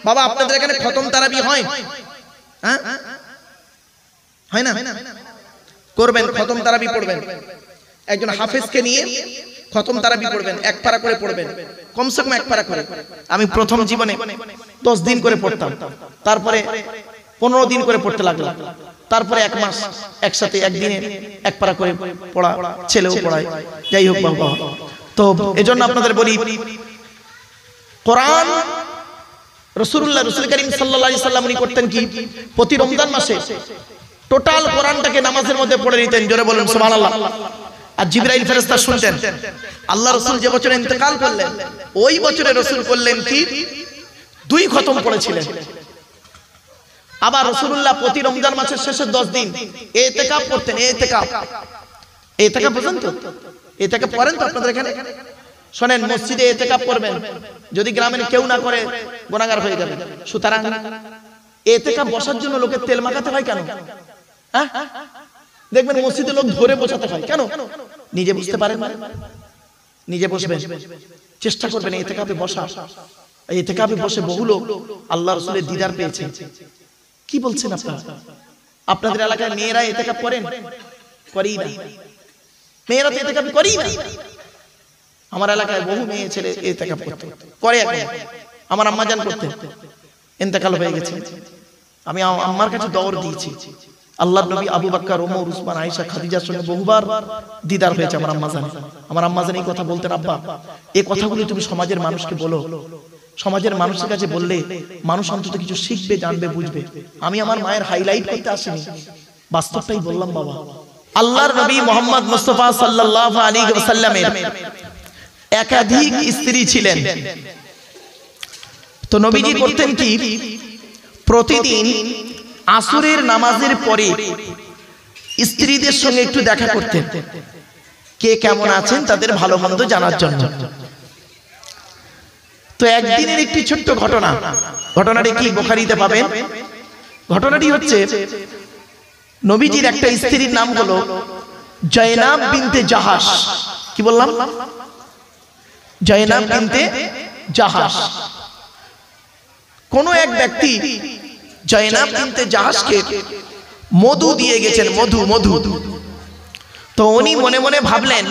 বাবা আপনাদের এখানে খতম তারাবি হয়? হ্যাঁ হয় না? করবেন, খতম তারাবি পড়বেন। একজন হাফেজকে নিয়ে খতম তারাবি পড়বেন, এক পারা করে পড়বেন, কমসে কম এক পারা করে। আমি প্রথম জীবনে 10 দিন করে পড়তাম, তারপরে 15 দিন করে পড়তে লাগলাম, তারপরে 1 মাস একসাথে একদিনে এক পারা করে পড়া, ছেলেও পড়ায়। যাই হোক বাবা, তো এজন্য আপনাদের বলি, কোরআন রাসূল করিম সাল্লাল্লাহু আলাইহি সাল্লাম উনি করতেন কি, প্রতি রমজান মাসে টোটাল কোরআনটাকে নামাজের মধ্যে পড়ে নিতেন। জোরে বলুন সুবহানাল্লাহ। আর জিবরাইল ফেরেশতা শুনতেন। আল্লাহ রাসূল যে বছরে ইন্তেকাল করলেন, ওই বছরে রাসূল করলেন কি 2 খতম পড়েছিলেন। আবার রাসূলুল্লাহ প্রতি রমজান মাসের শেষে 10 দিন ইতিকাফ করতেন। ইতিকাফ বুঝেন তো? ইতিকাফ করেন তো আপনাদের এখানে? শুনেন, মসজিদে ইতিকাফ করবেন, যদি গ্রামের কেউ না করে গুনাহগার হয়ে যাবে। সুতরাং ইতিকাফ বসার জন্য লোকের তেল মাখাতে হয় কেন? হ্যাঁ, দেখবেন মসজিদে লোক ধরে বসাতে হয় কেন? নিজে বুঝতে পারেন না, নিজে বসবেন, চেষ্টা করবেন ইতিকাফে বসা। ইতিকাফে বসে বহু লোক আল্লাহ রাসূলের দিদার পেয়েছে। কি বলছেন আপনারা? আপনাদের এলাকায় মেয়েরা ইতিকাফ করেন? করেই না। মেয়েরা তো ইতিকাফ করেই না। আমার এলাকায় বহু মেয়ে ছেলে ইতিকাফ করতে করে। এখন আমার আম্মা জান করতে, ইন্তেকাল হয়ে গেছে। আমি আম্মার কাছে দৌড় দিয়েছি। আল্লাহর নবী আবু বকর, ওমর, উসমান, আয়েশা, খাদিজার সঙ্গে বহুবার দিদার হয়েছে আমার আম্মা জান। আমার আম্মা জান এই কথা বলতেন, আব্বা এই কথাগুলো তুমি সমাজের মানুষকে বলো। সমাজের মানুষের কাছে বললে মানুষ অন্তত কিছু শিখবে, জানবে, বুঝবে। আমি আমার মায়ের হাইলাইট করতে আসিনি, বাস্তবটাই বললাম বাবা। আল্লাহর নবী মুহাম্মদ মুস্তাফা সাল্লাল্লাহু আলাইহি ওয়াসাল্লামের একাধিক স্ত্রী ছিলেন। তো নবীজি করতেন কি, প্রতিদিন আসরের নামাজের পরে স্ত্রীদের সঙ্গে একটু দেখা করতেন, কে কেমন আছেন তাদের ভালো মন্দ জানার জন্য। তো একদিনের একটি ছোট্ট ঘটনা, ঘটনাটি কি বুখারীতে পাবেন। ঘটনাটি হচ্ছে, নবীজির একটা স্ত্রীর নাম হলো জয়নাব বিনতে জাহাশ। কি বললাম? জয়নাব বিনতে জাহাশ। কোন এক ব্যক্তি জয়নাব বিনতে জাহাশকে মধু দিয়ে গেছেন, মধু। তো উনি মনে মনে ভাবলেন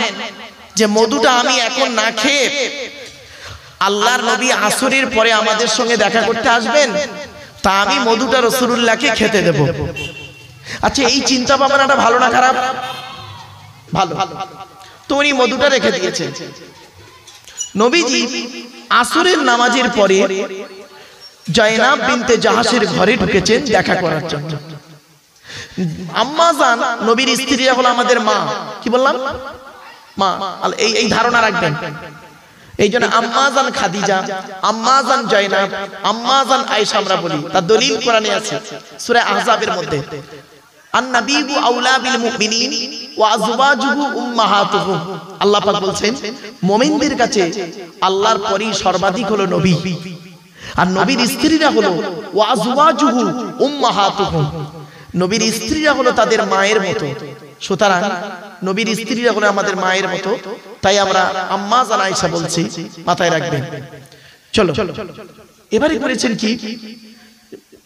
যে মধুটা আমি এখন না খেয়ে আল্লাহর নবী আসরের পরে আমাদের সঙ্গে দেখা করতে আসবেন, তা আমি মধুটা রাসূলুল্লাহকে খেতে দেব। আচ্ছা, এই চিন্তা ভাবনাটা ভালো না খারাপ? ভালো। তো উনি মধুটা রেখে দিয়েছেন। নবীজি আসরের নামাজের পরে জয়নাব বিনতে জাহাশের ঘরে ঢুকেছেন দেখা করার জন্য। আম্মা জান, নবীর স্ত্রীরা হলো আমাদের মা। কি বললাম? মা। এই ধারণা রাখবেন। এই জন্য আম্মা জান খাদিজা, আম্মা জান জয়নাব, আম্মা জান আয়েশা আমরা বলি। তার দলিল কোরআনে আছে সূরা আহজাবের মধ্যে, আন-নাবিয়্যু আউলা বিল মুমিনিন ওয়া আজওয়াজুহু উম্মাহাতুহুম। আল্লাহ পাক বলছেন, মুমিনদের কাছে আল্লাহর পরেই সর্বাধিক হলো নবী, আর নবীর স্ত্রীরা হলো ওয়া আজওয়াজুহু উম্মাহাতুহুম, নবীর স্ত্রীরা হলো তাদের মায়ের মতো। সুতরাং নবীর স্ত্রীরা হলো আমাদের মায়ের মতো, তাই আমরা আম্মা জান আয়েশা বলছি, মাথায় রাখবেন। চলো, এবারে করেছেন কি,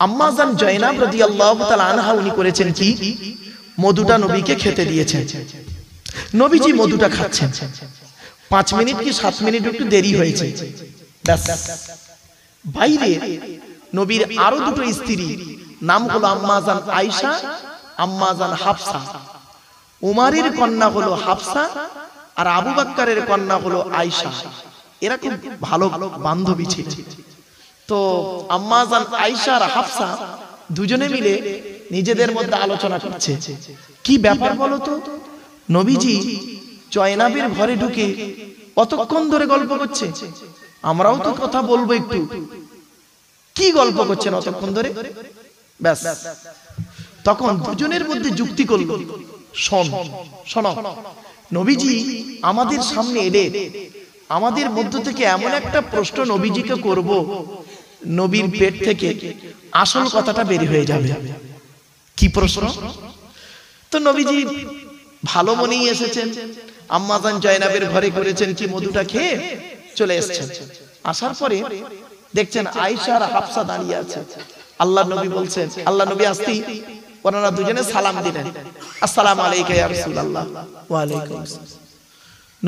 আম্মা জান জয়নাব রাদিয়াল্লাহু তাআলা আনহা উনি করেছেন কি, মধুটা নবীকে খেতে দিয়েছেন। নবীজি মধুটা খাচ্ছেন। 5 মিনিট কি 7 মিনিট একটু দেরি হয়েছে, ব্যাস। বাইরে নবীর আরো দুটো স্ত্রী, নাম হলো আম্মা জান আয়েশা, আম্মা জান হাফসা। উমারের কন্যা হলো হাফসা, আর আবু বকরের কন্যা হলো আয়েশা। এরা খুব ভালো বান্ধবী ছিল। তো আম্মা জান আয়েশা আর হাফসা দুজনে মিলে নিজেদের মধ্যে আলোচনা করছে, কি ব্যাপার বলো তো, নবীজি জয়নাবের ঘরে ঢুকে কতক্ষণ ধরে গল্প করছে, আমরাও তো কথা বলবো একটু। কি গল্প করছেন অতক্ষণ ধরে? ব্যাস, তখন দুজনের মধ্যে যুক্তি করল, শোনো, নবীজি আমাদের সামনে এলে আমাদের মধ্য থেকে এমন একটা প্রশ্ন নবীজিকে করব, নবীর পেট থেকে আসল কথাটা বের হয়ে যাবে। কি প্রশ্ন? তো নবীজি ভালো মনেই এসেছেন, আম্মা জান জয়নাবের ঘরে করেছেন কি, মধুটা খেয়ে চলে এসেছেন। আসার পরে দেখছেন আয়েশা আর হাফসা দাঁড়িয়ে আছে। আল্লাহ নবী বলছেন, আল্লাহ নবী আসতেই ওনারা দুজনে সালাম দিলেন, আসসালামু আলাইকা ইয়া রাসূলুল্লাহ। ওয়া আলাইকুম আসসালাম।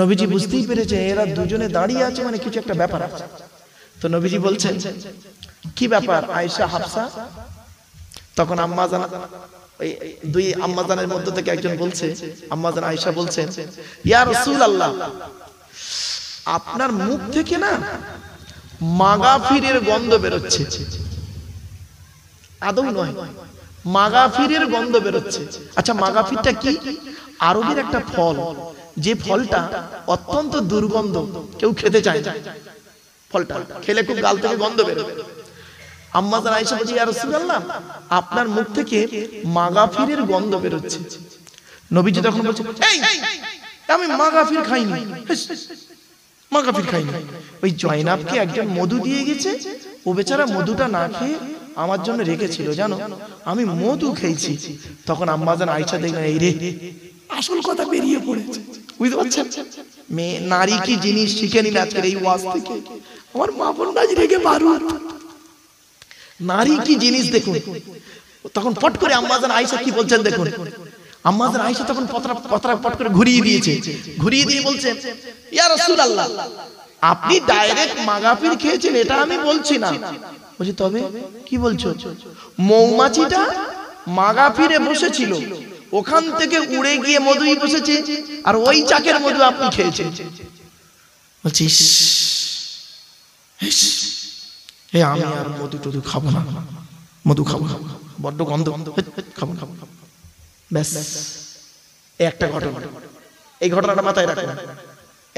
নবীজি বুঝতেই পেরেছে এরা দুজনে দাঁড়িয়ে আছে মানে কিছু একটা ব্যাপার আছে। তো নবীজি বলছেন, কি ব্যাপার আয়েশা হাফসা? তখন আম্মা জান, ওই দুই আম্মা জানের মধ্যে থেকে একজন বলছে, আম্মা জান আয়েশা বলছেন, ইয়া রাসূলুল্লাহ, আপনার মুখ থেকে না মাগাফিরের গন্ধ বেরোচ্ছে। আদৌ নয়, মাগাফিরের গন্ধ বেরোচ্ছে। আচ্ছা, মাগাফিরটা কি? আরবের একটা ফল, যে ফলটা অত্যন্ত দুর্গন্ধ, কেউ খেতে চায় না। ফলটা খেলে খুব গাল থেকে গন্ধ বেরোবে। আম্মা জান আয়েশা বলছে, ইয়া রাসূলুল্লাহ, আপনার মুখ থেকে মাগাফিরের গন্ধ বেরোচ্ছে। নবীজি তখন বলছে, এই আমি মাগাফির খাইনি, মাগাফির খাইনি। ওই জয়নাবকে একজন মধু দিয়ে গেছে, ও বেচারা মধুটা না খেয়ে আমার জন্য রেখেছিল, জানো, আমি মধু খেয়েছি। তখন আম্মা জান আয়েশা দেখলেন, এই রে আসল কথা বেরিয়ে পড়েছে। বুঝতে পারছেন? মেয়ে নারী কি জিনিস শিখে নিন আজকের এই ওয়াজ থেকে। আমার মা বোনরা রেগে বারুদ, নারী কি জিনিস দেখুন। তখন ফট করে আম্মা জান আয়েশা কি বলছেন দেখুন। আম্মা জান আয়েশা তখন পতরা পট করে ঘুরিয়ে দিয়েছে, ঘুরিয়ে দিয়ে বলছে, ইয়া রাসূলুল্লাহ, আপনি ডাইরেক্ট মাগাফির খেয়েছেন এটা আমি বলছি না। বলছি তবে কি বলছো? মৌমাছিটা মাগাফিরে বসেছিল, ওখান থেকে উড়ে গিয়ে মধুই বসেছে, আর ওই চাকের মধু আপনি খেয়েছেন। বলছিস এ আমি আর মধু টধু খাবো না, মধু খাবো না, বড্ড গন্ধ, খাবো খাবো। ব্যাস, একটা ঘটনা, এই ঘটনাটা মাথায় রাখবেন,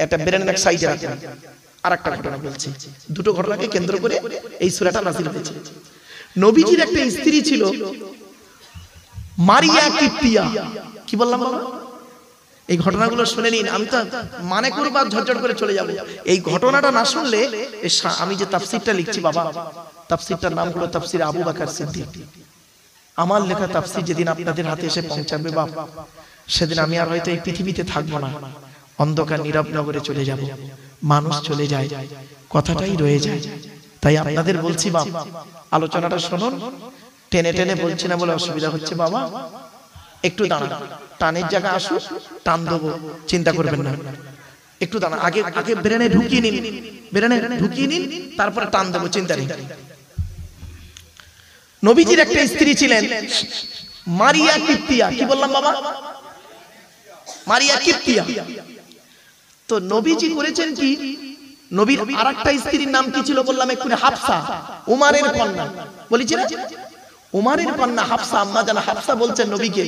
একটা ব্রেন এক সাইডে রাখবেন। আর একটা ঘটনা বলছি, দুটো ঘটনাকে কেন্দ্র করে এই সূরাটা নাযিল হয়েছে। নবীজির একটা স্ত্রী ছিল মারিয়া কিপ্তিয়া। কি বললাম বাবা? এই ঘটনাগুলো শুনে নিন, আমি তো মানে করব আর ঝরঝর করে চলে যাব। এই ঘটনাটা না শুনলে আমি যে তাফসীরটা লিখছি বাবা, তাফসীরটার নাম হলো তাফসীর আবু বকর সিদ্দিক। আমার লেখা তাফসীর যেদিন আপনাদের হাতে এসে পৌঁছাবে বাবা, সেদিন আমি আর হয়তো এই পৃথিবীতে থাকবো না, অন্ধকার নীরব নগরে চলে যাব। মানুষ চলে যায়, কথাটাই রয়ে যায়। তাই আপনাদের বলছি বাপ, আলোচনাটা শুনুন, টেনে টেনে বলছি না বলে অসুবিধা হচ্ছে বাবা, একটু দাঁড়ান, টানের জায়গা আসুক, টান দেবো, চিন্তা করবেন না। একটু দাঁড়ান, আগে আগে ব্রেনে ঢুকিয়ে নিন, ব্রেনে ঢুকিয়ে নিন, তারপরে টান দেবো, চিন্তা নেই। নবীজির একটা স্ত্রী ছিলেন মারিয়া কিপ্তিয়া। কি বললাম বাবা? মারিয়া কিপ্তিয়া। তো নবীজি করেছেন কি, নবীর আরেকটা স্ত্রীর নাম কি ছিল বললাম এক্ষুনি, হাফসা, উমারের কন্যা। বলেছি না, উমারের কন্যা হাফসা। আম্মা জান হাফসা বলছেন নবীকে,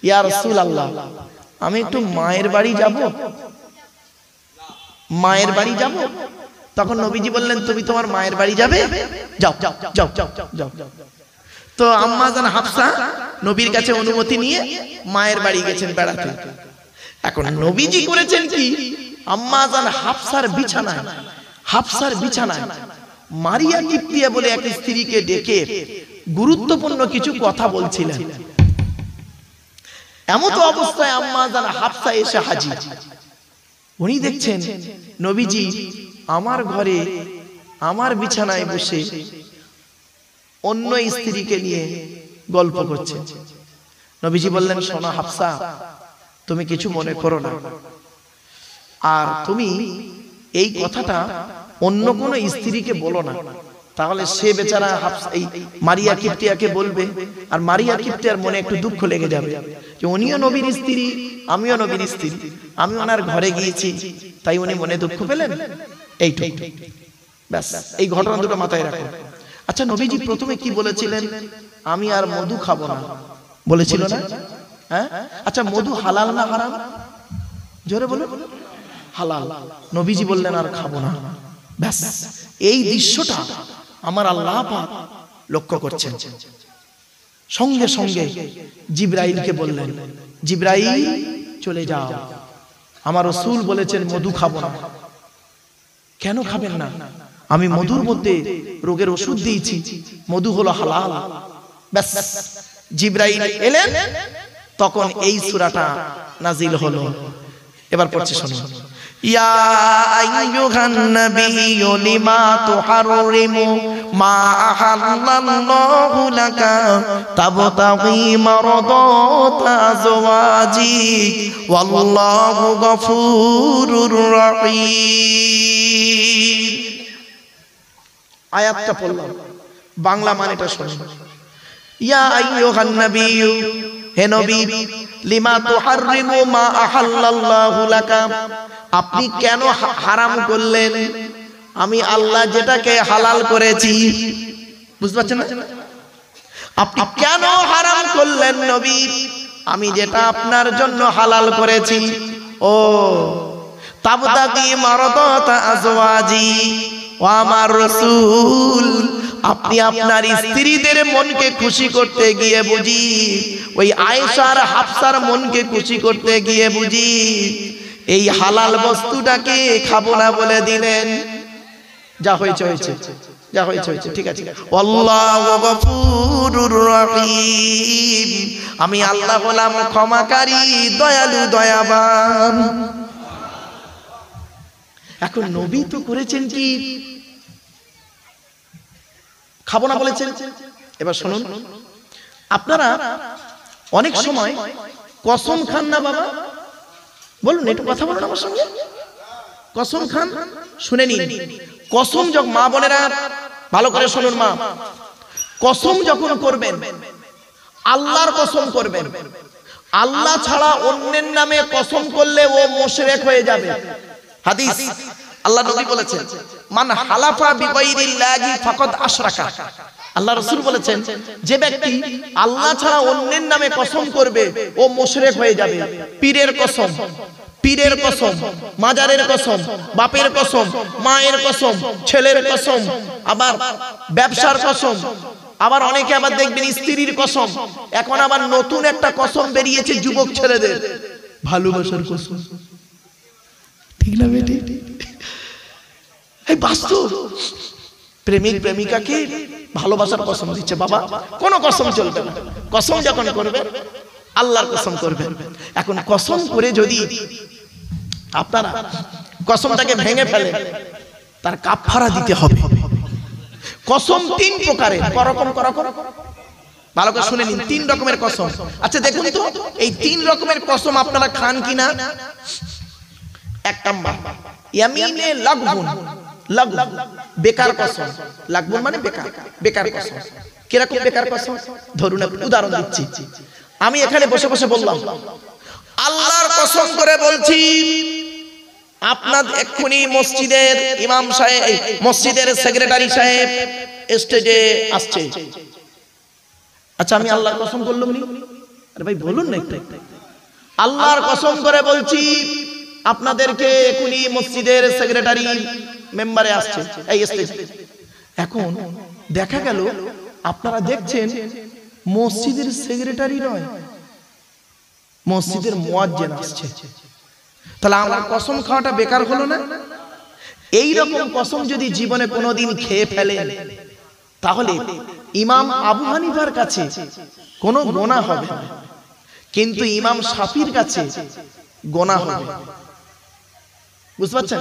ইয়া রাসূলুল্লাহ, আমি একটু মায়ের বাড়ি যাব, মায়ের বাড়ি যাব। তখন নবীজি বললেন, তুমি তোমার মায়ের বাড়ি যাবে, যাও যাও যাও যাও যাও। তো আম্মা জান হাফসা নবীর কাছে অনুমতি নিয়ে মায়ের বাড়ি গেছেন বেড়াতে। এখন নবীজি করেছেন কি, আম্মা জান হাফসার বিছানায়, হাফসার বিছানায় মারিয়া কিপ্তিয়া বলে এক স্ত্রীকে ডেকে গুরুত্বপূর্ণ কিছু কথা বলছিলেন। এমত অবস্থায় আম্মা জান হাফসা এসে হাজির। উনি দেখছেন নবীজি আমার ঘরে আমার বিছানায় বসে অন্য স্ত্রীকে নিয়ে গল্প করছে। নবীজি বললেন, শোনো হাফসা, তুমি কিছু মনে করো না, আর তুমি এই কথাটা অন্য কোন স্ত্রীকে বলো না, তাহলে সে বেচারা এই মারিয়া কিপ্তিয়াকে বলবে, আর মারিয়া কিপ্তিয়ার মনে একটু দুঃখ লেগে যাবে যে উনিও নবীর স্ত্রী, আমিও নবীর স্ত্রী, আমি ওনার ঘরে গিয়েছি, তাই উনি মনে দুঃখ পেলেন। এইটুকু ব্যাস, এই ঘটনা দুটো মাথায় রাখো। আচ্ছা, নবীজি প্রথমে কি বলেছিলেন? আমি আর মধু খাবো না বলেছিল না? হ্যাঁ, আচ্ছা, মধু হালাল না হারাম? জোরে বলো। হালাল। নবীজি বললেন আর খাবো না। ব্যাস, এই দৃশ্যটা আমার আল্লাহ পাক লক্ষ্য করছেন। সঙ্গে সঙ্গে জিবরাইলকে বললেন, জিবরাইল চলে যাও, আমার রাসূল বলেছেন মধু খাবো না। কেন খাবেন না? আমি মধুর মধ্যে রোগের ওষুধ দিয়েছি, মধু হলো হালাল। ব্যাস, জিবরাইল এলেন, তখন এই সূরাটা নাজিল হলো। এবার পড়ছে শুনুন, ইয়া আইয়ুহান নাবিয়্যু লিমা তুহাররিমু মা আহাল্লাল্লাহু লাকা তাবতাগী মারদাতা আজওয়াজিক ওয়াল্লাহু গফুরুর রহিম। আয়াতটা পড়লাম, বাংলা মানেটা শুনুন। ইয়া আইয়ুহান নাবিয়্যু, হে নবী, লিমা তুহাররিমু মা আহাল্লাল্লাহু লাকা, আপনি কেন হারাম করলেন আমি আল্লাহ যেটাকে হালাল করেছি? বুঝতে পারছেন না? আপনি কেন হারাম করলেন নবী আমি যেটা আপনার জন্য হালাল করেছি? ও তাবতাগী মারদাতা আজওয়াজি, ও আমার রাসূল, আপনি আপনার স্ত্রীদের মনকে খুশি করতে গিয়ে বুঝি ওই আয়েশা আর হাফসার মনকে খুশি করতে গিয়ে বুঝি এই হালাল বস্তুটাকে খাবো না বলে দিলেন। যা হয়েছে হয়েছে, যা হয়েছে হয়েছে, ঠিক আছে। আল্লাহু গফুরুর রহিম, আমি আল্লাহ হলাম ক্ষমাকারী, দয়ালু, দয়াবান। এখন নবী তো করেছেন কি, খাবো না বলেছেন। এবার শুনুন, আপনারা অনেক সময় কসম খান না বাবা? বলুন, একটু কথা বলুন আমার সঙ্গে। কসম খান? শুনে নিন, কসম যখন, মা বোনেরা ভালো করে শুনুন, মা, কসম যখন করবেন আল্লাহর কসম করবেন। আল্লাহ ছাড়া অন্যের নামে কসম করলে ও মুশরিক হয়ে যাবে। হাদিস, আল্লাহ নবী বলেছেন, মান হালাফা বিগাইরিল্লাহি ফাকাদ আশরাকা। আল্লাহ রাসূল বলেছেন, যে ব্যক্তি আল্লাহ ছাড়া অন্যের নামে কসম করবে ও মুশরিক হয়ে যাবে। পীরের কসম, পীরের কসম, মাজারের কসম, বাপের কসম, মায়ের কসম, ছেলের কসম, আবার ব্যবসার কসম, আবার অনেকে আবার দেখবেন স্ত্রীর কসম। এখন আবার নতুন একটা কসম বেরিয়েছে যুবক ছেলেদের, ভালোবাসার কসম। ঠিক না বেটি? এই বাস্তব, প্রেমিক প্রেমিকাকে ভালোবাসার কসম দিচ্ছে। বাবা, কোনো কসম চলবে না। কসম যখন করবে আল্লাহর কসম করবেন। এখন কসম করে যদি আপনারা কসমটাকে ভেঙে ফেলেন, তার কাফারা দিতে হবে। কসম তিন প্রকারের, করকম করকম, ভালো করে শুনে নিন, তিন রকমের কসম। আচ্ছা দেখুন তো, এই তিন রকমের কসম আপনারা খান কিনা? এক নাম্বার, ইয়ামিনে লাগবুন, লাগব বেকার কসম। লাগবুন মানে বেকার, বেকার কসম। কিরকম বেকার কসম? ধরুন উদাহরণ দিচ্ছি। আমি এখানে বসে বসে বললাম, আল্লাহর কসম করে বলছি, আপনার এক্ষুনি মসজিদের ইমাম সাহেব, মসজিদের সেক্রেটারি সাহেব স্টেজে আসছে। আচ্ছা, আমি আল্লাহর কসম করলাম নি? আরে ভাই বলুন না একটু। আল্লাহর কসম করে বলছি, আপনাদেরকে এক্ষুনি মসজিদের সেক্রেটারি মেম্বারে আসছে এই স্টেজে। এখন দেখা গেল আপনারা দেখছেন মসজিদের সেক্রেটারি নয়, মসজিদের মুয়াজ্জিন আসছে। তাহলে আমার কসম খাওয়াটা বেকার হলো না? এই রকম কসম যদি জীবনে কোনোদিন খেয়ে ফেলেন, তাহলে ইমাম আবু হানিফার কাছে কোনো গোনা হবে না, কিন্তু ইমাম শাফির কাছে গোনা হবে। বুঝতে পারছেন?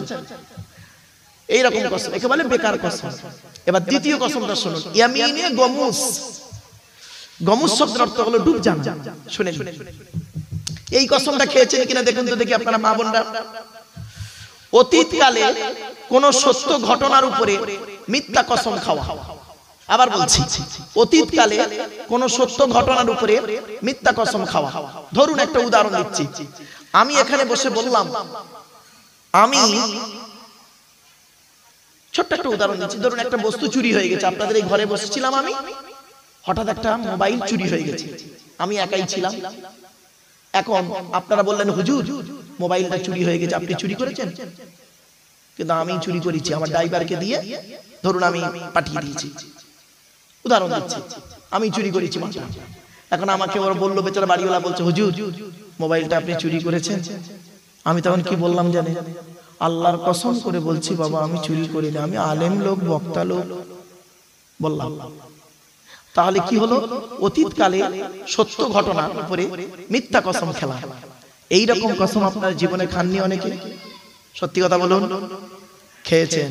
এইরকম কসম একে বলে বেকার কসম। এবার দ্বিতীয় কসমটা শুনুন, ইয়ামিনে গমুস। গমুস শব্দের অর্থ হলো ডুব জানা। শুনেন, এই কসমটা খেয়েছেন কিনা দেখুন তো দেখি আপনারা মা বোনরা। অতীতকালে কোন সত্য ঘটনার উপরে মিথ্যা কসম খাওয়া। আবার বলছি, অতীতকালে কোন সত্য ঘটনার উপরে মিথ্যা কসম খাওয়া। ধরুন একটা উদাহরণ দিচ্ছি। আমি এখানে বসে বললাম, আমি ছোট্ট একটা উদাহরণ দিচ্ছি। ধরুন একটা বস্তু চুরি হয়ে গেছে, আপনাদের এই ঘরে বসেছিলাম আমি, হঠাৎ একটা মোবাইল চুরি হয়ে গেছে, আমি একাই ছিলাম। এখন আপনারা বললেন, হুজুর মোবাইলটা চুরি হয়ে গেছে, আপনি চুরি করেছেন? কিন্তু আমি চুরি করেছি, আমার ড্রাইভারকে দিয়ে ধরুন আমি পাঠিয়ে দিয়েছি। উদাহরণ দিচ্ছি, আমি চুরি করেছি মাত্র। এখন আমাকে ওরা বললো, বেচারা বাড়িওয়ালা বলছে, হুজুর মোবাইলটা আপনি চুরি করেছেন। আমি তখন কি বললাম জানেন? আল্লাহর কসম করে বলছি বাবা আমি চুরি করিনি, আমি আলেম লোক, বক্তা লোক বললাম। তাহলে কি হলো? অতীতকালে সত্য ঘটনার উপরে মিথ্যা কসম খেলা। এই রকম কসম আপনার জীবনে খাননি অনেকে? সত্যি কথা বলুন, খেয়েছেন।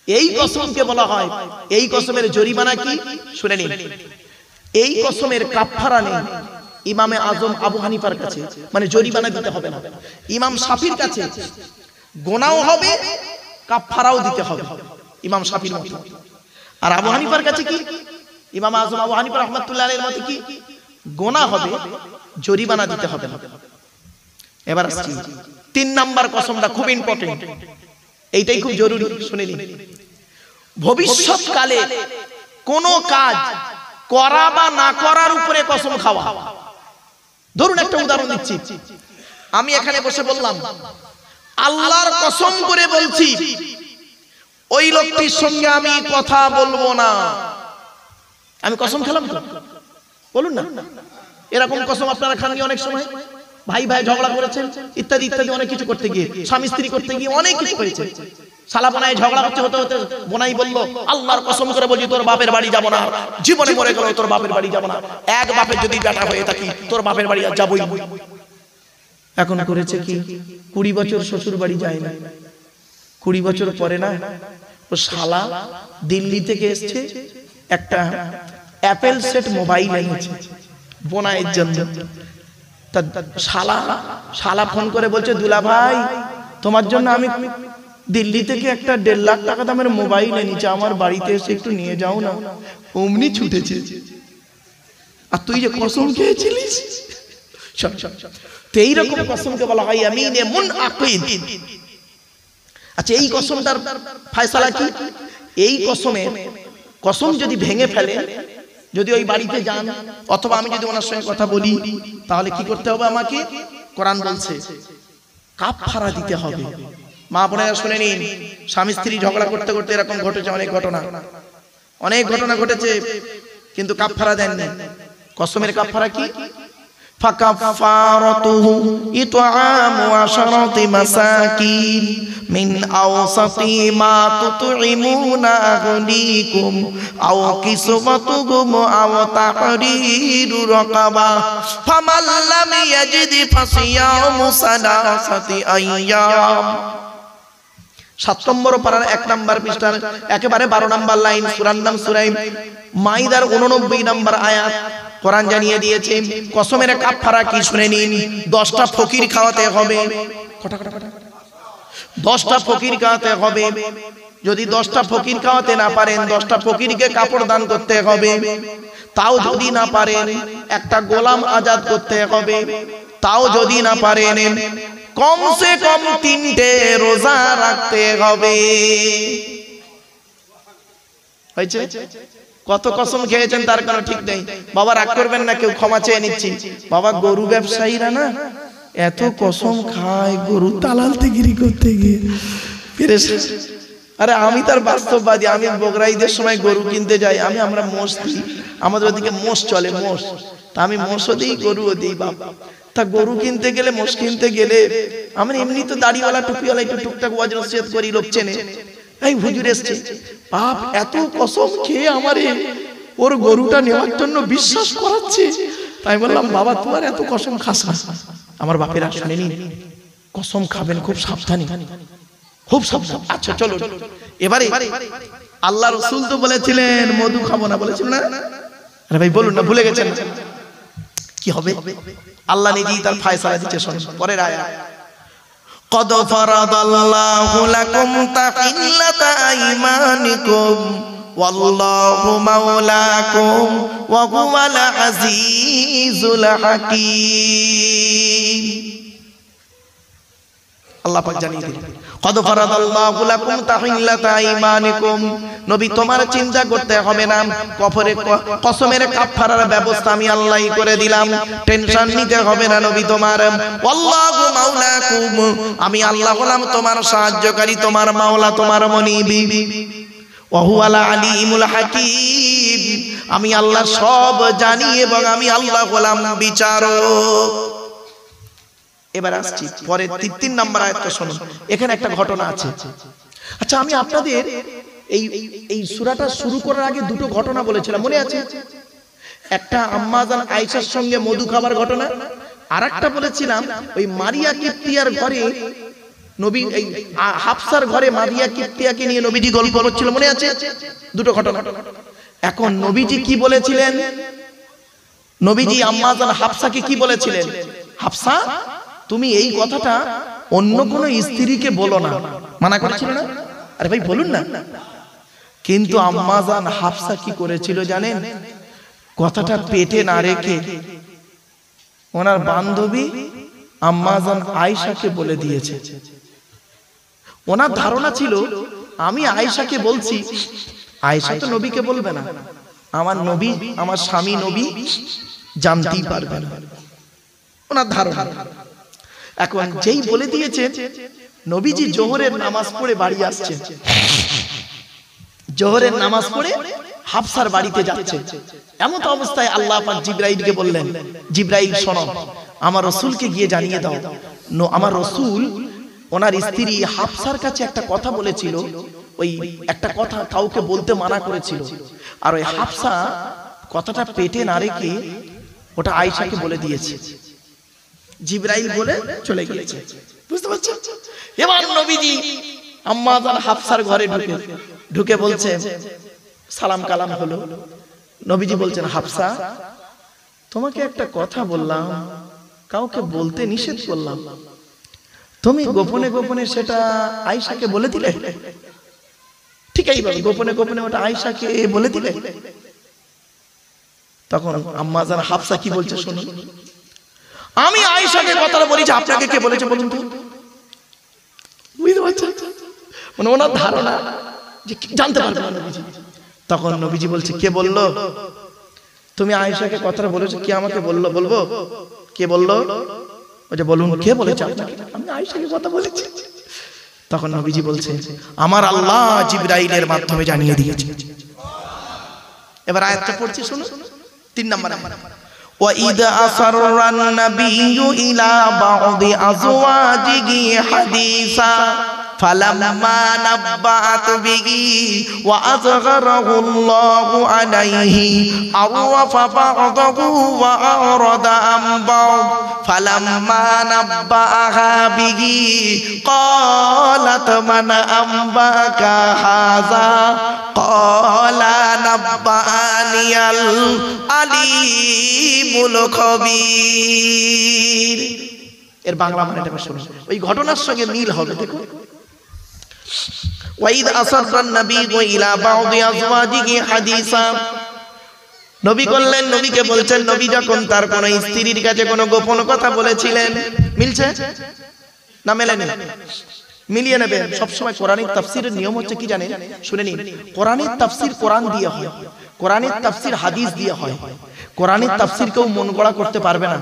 এই কসমকে বলা হয়, এই কসমের জরিমানা কি শুনে নিন। এই কসমের কাফারা নেই ইমামে আজম আবু হানিফার কাছে, মানে জরিমানা দিতে হবে না। ইমাম শাফির কাছে গোনাও হবে, কাফারাও দিতে হবে, ইমাম শাফির মতে। আর আবু হানিফার কাছে কি, ইমাম আজম আবু হানিফা রাহমাতুল্লাহ আলাইহির মতে কি, গোনা হবে, জরিমানা দিতে হবে না। এবার আসছি 3 নাম্বার কসমটা, খুব ইম্পর্টেন্ট, এইটাই খুব জরুরি, শুনে নিন। ভবিষ্যৎকালে কোন কাজ করা বা না করার উপরে কসম খাওয়া। ধরুন একটা উদাহরণ দিচ্ছি, আমি এখানে বসে বললাম আল্লাহর কসম করে বলছি ওই লোকটির সঙ্গে আমি কথা বলবো না, আমি কসম খেলাম তো, বলুন না। এরকম কসম আপনারা খাননি অনেক সময়, ভাই ভাই ঝগড়া করেছেন ইত্যাদি ইত্যাদি, অনেক কিছু করতে গিয়ে, স্বামী স্ত্রী করতে গিয়ে অনেক কিছু হয়েছে। শালা বোনাই ঝগড়া হতে হতে বোনাই বললো আল্লাহর কসম করে বলছি তোর বাপের বাড়ি যাব না, জীবনে মরে গেল তোর বাপের বাড়ি যাব না, এক বাপের যদি বেটা হয়ে থাকি তোর বাপের বাড়ি আর যাবই। এখন করেছে কি, 20 বছর শ্বশুর বাড়ি যায় না, 20 বছর পরে না ও শালা দিল্লি থেকে এসছে, একটা অ্যাপেল সেট মোবাইল এনেছে বোনাইয়ের জন্য। তা শালা ফোন করে বলছে দুলা ভাই তোমার জন্য আমি দিল্লি থেকে একটা 1.5 লাখ টাকা দামের মোবাইল এনেছি, আমার বাড়িতে এসে একটু নিয়ে যাও না। অমনি ছুটেছে। আর তুই যে কসম খেয়েছিলিস, তো এইরকম কসমকে বলা হয় ইয়ামিনে মুনআকিদ। আচ্ছা, এই কসমটার ফয়সালা কি? এই কসম যদি ভেঙে ফেলে, যদি ওই বাড়িতে যান অথবা আমি যদি ওনার সঙ্গে কথা বলি, তাহলে কি করতে হবে আমাকে? কোরআন বলছে কাফারা দিতে হবে। মা বোনেরা শুনে নিন, স্বামী স্ত্রী ঝগড়া করতে করতে এরকম ঘটেছে, অনেক ঘটনা ঘটেছে, কিন্তু কাফারা দেননি। কসমের কাফারা কি? ফাকাফারাতুহু ইতআমু 10 মাসাকিন মিন আওসাতি মা তুতঈমুনা আহলিকুম আও কিসওয়াতুহুম আও তাহরিরু রাকাবা ফামান লাম ইয়াজিদ ফাসিয়ামু সালাসাতি আইয়াম। 7 নম্বর পারার 1 নম্বর পৃষ্ঠার একেবারে 12 নম্বর লাইন, সূরার নাম সূরা মাইদার 89 নম্বর আয়াত। কোরআন জানিয়ে দিয়েছে কসমের কাফারা কি, শুনে নিন। 10টা ফকির খাওয়াতে হবে। 10টা ফকির খাওয়াতে হবে। যদি 10টা ফকির খাওয়াতে না পারেন, 10টা ফকিরকে কাপড় দান করতে হবে। তাও যদি না পারেন, একটা গোলাম আজাদ করতে হবে। তাও যদি না পারেন, কমসে কম 3টে রোজা রাখতে হবে। হয়েছে? কত কসম খেয়েছেন তার কোনো ঠিক নেই। বাবা রাগ করবেন না, কেউ ক্ষমা চেয়ে নিচ্ছি। বাবা গরু ব্যবসায়ীরা না এত কসম খায়, গরু তালালতেগিরি করতে গিয়ে। আরে আমি তার বাস্তববাদী, আমি বগরাইদের সময় গরু কিনতে যাই, আমরা মোষ দিই, আমাদের ওদিকে মোষ চলে, মোষ। তা আমি মোষও দিই, গরুও দিই। বাবা তা গরু কিনতে গেলে, মোষ কিনতে গেলে, আমরা এমনি তো দাড়িওয়ালা টুপিওয়ালা একটু টুকটাক ওয়াজ নসিহত করি, লোক চেনে। এই হুজুর এসছে, বাপ এত কসম খেয়ে আমারে ওর গরুটা নেওয়ার জন্য বিশ্বাস করাচ্ছে। তাই বললাম বাবা তুই আর এত কসম খাস না। আমার বাপেরা শুনে নিন, কসম খাবেন খুব সাবধানে, খুব সাবধান। আচ্ছা চলো, এবারে আল্লাহ রাসূল তো বলেছিলেন মধু খাবো না, বলেছিলেন না? আরে ভাই বলুন না, ভুলে গেছেন? কি হবে? আল্লাহ নিজেই তার ফয়সালা দিচ্ছে, শুনুন পরের আয়াত। قد فرض الله لكم تحلة أيمانكم والله مولاكم وهو العزيز الحكيم। আল্লাহ পাক জানিয়ে দিলেন قد فرض الله لكم تحلة أيمانكم। নবী তোমার চিন্তা করতে হবে না, কসমের কাফারার ব্যবস্থা আমি আল্লাহই করে দিলাম, টেনশন নিতে হবে না নবী তোমার। ওয়াল্লাহু মাওলাকুম, আমি আল্লাহ হলাম তোমার সাহায্যকারী, তোমার মাওলা, তোমার মনিবি। ওয়া হুয়াল আলিমুল হাকীম, আমি আল্লাহ সব জানি এবং আমি আল্লাহ হলাম বিচারক। এবার আসছি পরে 3 নম্বর আয়াতটা শুনুন, এখানে একটা ঘটনা আছে। আচ্ছা আমি আপনাদের এই সূরাটা শুরু করার আগে 2টো ঘটনা বলেছিলাম, মনে আছে? একটা আম্মা জান আয়েশার সঙ্গে মধু খাবার ঘটনা, আর একটা বলেছিলাম ওই মারিয়া কিপ্তিয়ার ঘরে নবী এই হাফসার ঘরে মারিয়া কিপ্তিয়াকে নিয়ে নবীজি গল্প করছিল, মনে আছে দুটো ঘটনা। এখন নবীজি কি বলেছিলেন? নবীজি আম্মা জান হাফসাকে কি বলেছিলেন? হাফসা, তুমি এই কথাটা অন্য কোন স্ত্রীকে বলো না, মানা করেছিল না? আরে ভাই বলুন না। কিন্তু আম্মা জান হাফসা কি করেছিল জানেন? কথাটা পেটে না রেখে ওনার বান্ধবী আম্মা জান আয়েশাকে বলে দিয়েছে। ওনার ধারণা ছিল আমি আয়েশাকে বলছি, আয়েশা তো নবীকে বলবে না, আমার নবী, আমার স্বামী নবী জানতেই পারবে না, ওনার ধারণা। এখন যেই বলে দিয়েছে, নবীজি জোহরের নামাজ পড়ে বাড়ি আসছে, জোহরের নামাজ পড়ে হাফসার বাড়িতে যাচ্ছে। এমন অবস্থায় আল্লাহ পাক জিবরাইলকে বললেন, জিবরাইল শোনো, আমার রাসূলকে গিয়ে জানিয়ে দাও, আমার রাসূল ওনার স্ত্রী হাফসার কাছে একটা কথা বলেছিল, ওই একটা কথা কাউকে বলতে মানা করেছিল, আর ওই হাফসা কথাটা পেটে না রেখে ওটা আয়েশাকে বলে দিয়েছে। জিবরাইল বলে চলে গিয়েছে, বুঝতে পারছেন? এবার নবীজি আম্মা জান হাফসার ঘরে ঢুকে বলছে, সালাম কালাম হলো। নবীজি বলছেন, হাফসা, তোমাকে একটা কথা বললাম, কাউকে বলতে নিষেধ করলাম, তুমি গোপনে গোপনে সেটা আয়েশাকে বলে দিলে। ঠিক এইভাবে গোপনে গোপনে ওটা আয়েশাকে বলে দিলে। তখন আম্মা জান হাফসা কি বলছে শুনুন, আমি আয়েশাকে কথাটা বলেছি, আপনাকে কে বলেছে বলুন তো? বুঝতে পারছেন? মানে ওনার ধারণা যে জানতে পারবে না নবীজি। তখন নবীজি বলছে, কে বললো? তুমি আয়েশাকে কথাটা বলেছো, কে আমাকে বললো? বলবো কে বললো? ওই যে বলুন, কে বলেছে আপনাকে? আমি আয়েশাকে কথা বলেছি। তখন নবীজি বলছে, আমার আল্লাহ জিবরাইলের মাধ্যমে জানিয়ে দিয়েছে। এবার আয়াতটা পড়ছি শুনুন, 3 নম্বর। وَإِذْ أَسَرَّ النَّبِيُّ إِلَى بَعْضِ أَزْوَاجِهِ حَدِيثًا فَلَمَّا نَبَّأَتْ بِهِ وَأَظْهَرَهُ اللَّهُ عَلَيْهِ عَرَّفَ بَعْضَهُ وَأَعْرَضَ عَنْ بَعْضٍ فَلَمَّا نَبَّأَهَا بِهِ قَالَتْ مَنْ أَنبَأَكَ هَذَا قَالَ نَبَّأَنِيَ الْعَلِيمُ الْخَبِيرُ। এর বাংলা মানেটা শুনুন, ওই ঘটনার সঙ্গে মিল হবে। দেখো, ওয়াইদ আসাররান নাবিয়্যু ইলা বা'দি আজওয়াজিহি হাদিসা, নবী বললেন, নবীকে বলছেন, নবী যখন তার কোন স্ত্রীর কাছে কোনো গোপন কথা বলেছিলেন। মিলছে না মেলেনি? মিলিয়ে নেবেন। সবসময় কোরআনের তাফসীরের নিয়ম হচ্ছে কি জানেন? শুনে নিন, কোরআনের তাফসীর কোরআন দিয়ে হয়, কোরআনের তাফসীর হাদিস দিয়ে হয়। কোরআনের তাফসীর কেউ মন গড়া করতে পারবে না,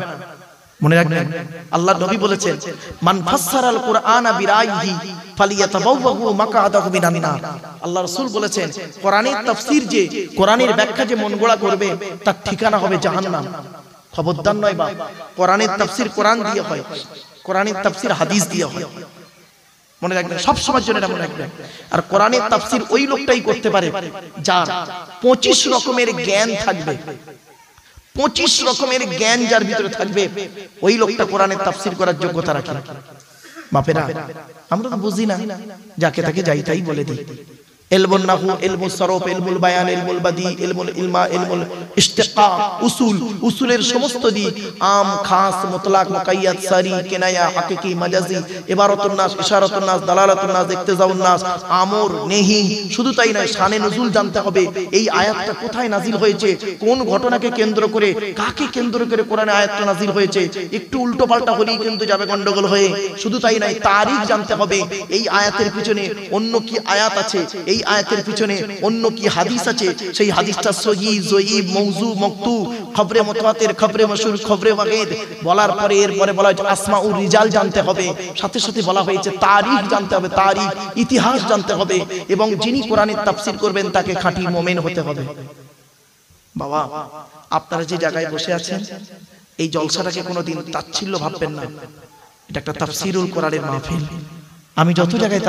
মনে রাখবেন। আল্লাহ নবী বলেছেন, মান ফাসসারাল কুরআনা বিরাইহি ফালিয়াতাবাওয়াহু মাকআদাহু মিনান নার। আল্লাহ রাসূল বলেছেন, কোরআনের তাফসীর যে, কোরআনের ব্যাখ্যা যে মন গড়া করবে, তার ঠিকানা হবে জাহান্নাম। খবরদার নয় বা, কোরআনের তাফসীর কোরআন দিয়ে হয়, কোরআনের তাফসীর হাদিস দিয়ে হয়। মনে রাখবেন, সব সময়ের জন্য এটা মনে রাখবেন। আর কোরআনের তাফসীর ওই লোকটাই করতে পারে যার 25 রকমের জ্ঞান থাকবে। 25 রকমের জ্ঞান যার ভিতরে থাকবে, ওই লোকটা কোরআনের তাফসীর করার যোগ্যতা রাখে। বাপেরা, আমরা তো বুঝি না, যাকে তাকে যাই তাই বলে দিই। ইলমুন নাহু, ইলমুস সরফ, ইলমুল বায়ান, ইলমুল বাদি, ইলমুল ইলমা, ইলমুল ইশতিকা, উসুল, উসুলের সমস্ত দিক, আম, খাস, মুতলাক, মুকাইয়াদ, সারি, কিনায়া, হাকিকি, মাজাজি, ইবারাতুন নাস, ইশারাতুন নাস, দালালাতুন নাস, ইক্তিজাউন নাস, আমর, নেহি। শুধু তাই নয়, শানে নুজুল জানতে হবে। এই আয়াতটা কোথায় নাজিল হয়েছে, কোন ঘটনাকে কেন্দ্র করে, কাকে কেন্দ্র করে কোরআনে আয়াতটা নাজিল হয়েছে। একটু উল্টো পাল্টা হলেই কিন্তু যাবে গন্ডগোল হয়ে। শুধু তাই নয়, তারিখ জানতে হবে, এই আয়াতের পিছনে অন্য কি আয়াত আছে, এই আয়াতের পিছনে অন্য কি হাদিস আছে, সেই হাদিসটা সহিহ, জয়ীব, মওযু, মাকতু, খবরে মুতাওয়াতির, খবরে মাশহুর, খবরে ওয়াহিদ বলার পরে এরপরে বলা হয়েছে আসমাউর রিজাল জানতে হবে। সাথে সাথে বলা হয়েছে তারিখ জানতে হবে, তারিখ, ইতিহাস জানতে হবে। এবং যিনি কোরআনের তাফসীর করবেন তাকে খাঁটি মুমিন হতে হবে। বাবা, আপনারা যে জায়গায় বসে আছেন, এই জলসাটাকে কোনোদিন তাচ্ছিল্য ভাববেন না। এটা একটা তাফসীরুল কোরআনের মাহফিল। আমি যত জায়গায়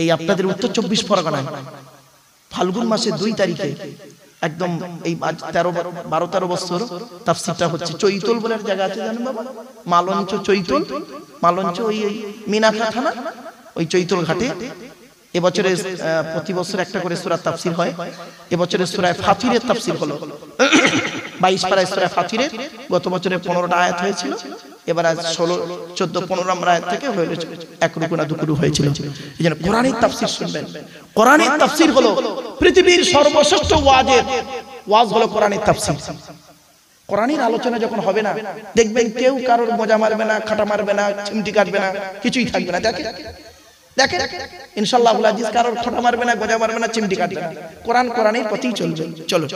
এই আপনাদের উত্তর 24 পরগনায় ফাল্গুন মাসের 2 তারিখে একদম এই 12-13 বছর তাফসীরটা হচ্ছে। চৈতল বলে একটা জায়গা আছে জানেন বাবা, মালঞ্চ চৈতল, মালঞ্চ ওই মিনাখা থানা, ওই চৈতল ঘাটে এবছরে প্রতি বছর একটা করে সূরা তাফসীর হয়। এবছরে সূরা ফাতিরের তাফসীর হলো 22 পারা সূরা ফাতিরের। গত বছরে 15টা আয়াত হয়েছিল, এবার আজ 16, 14, 15 নম্বর আয়াত থেকে হয়েছে এক রুকু না দুরকু হয়েছিল। এইজন্য কোরআনের তাফসীর শুনবেন। কোরআনের তাফসীর হলো পৃথিবীর সর্বশ্রেষ্ঠ ওয়াজ হলো কোরআনের তাফসীর। কোরআনের আলোচনা যখন হবে না, দেখবেন কেউ কারোর মজা মারবে না, খাটা মারবে না, চিমটি কাটবে না, কিছুই থাকবে না। দেখেন ইনশাআল্লাহ আল আজিজ কারোর খোঁটা মারবে না, গজা মারবে না, চিমটি কাটবে না। কোরআনের পথেই চলবে। চলো।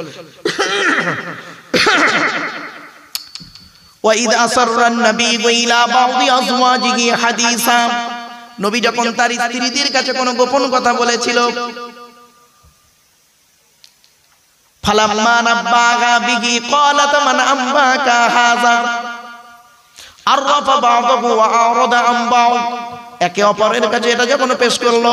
ওয়াইদ আসরান নবী ইলা বাদি আজওয়াজিহি হাদিসা, নবী যখন তার স্ত্রীদের কাছে কোনো গোপন কথা বলেছিল, ফালাম্মা নাব্বাগা বিহি ক্বালাত মান আম্বাকা হাযা আরফা বা'দাহু ওয়া আরাদা আন বা'দ, একে অপরের কাছে এটা যখন পেশ করলো,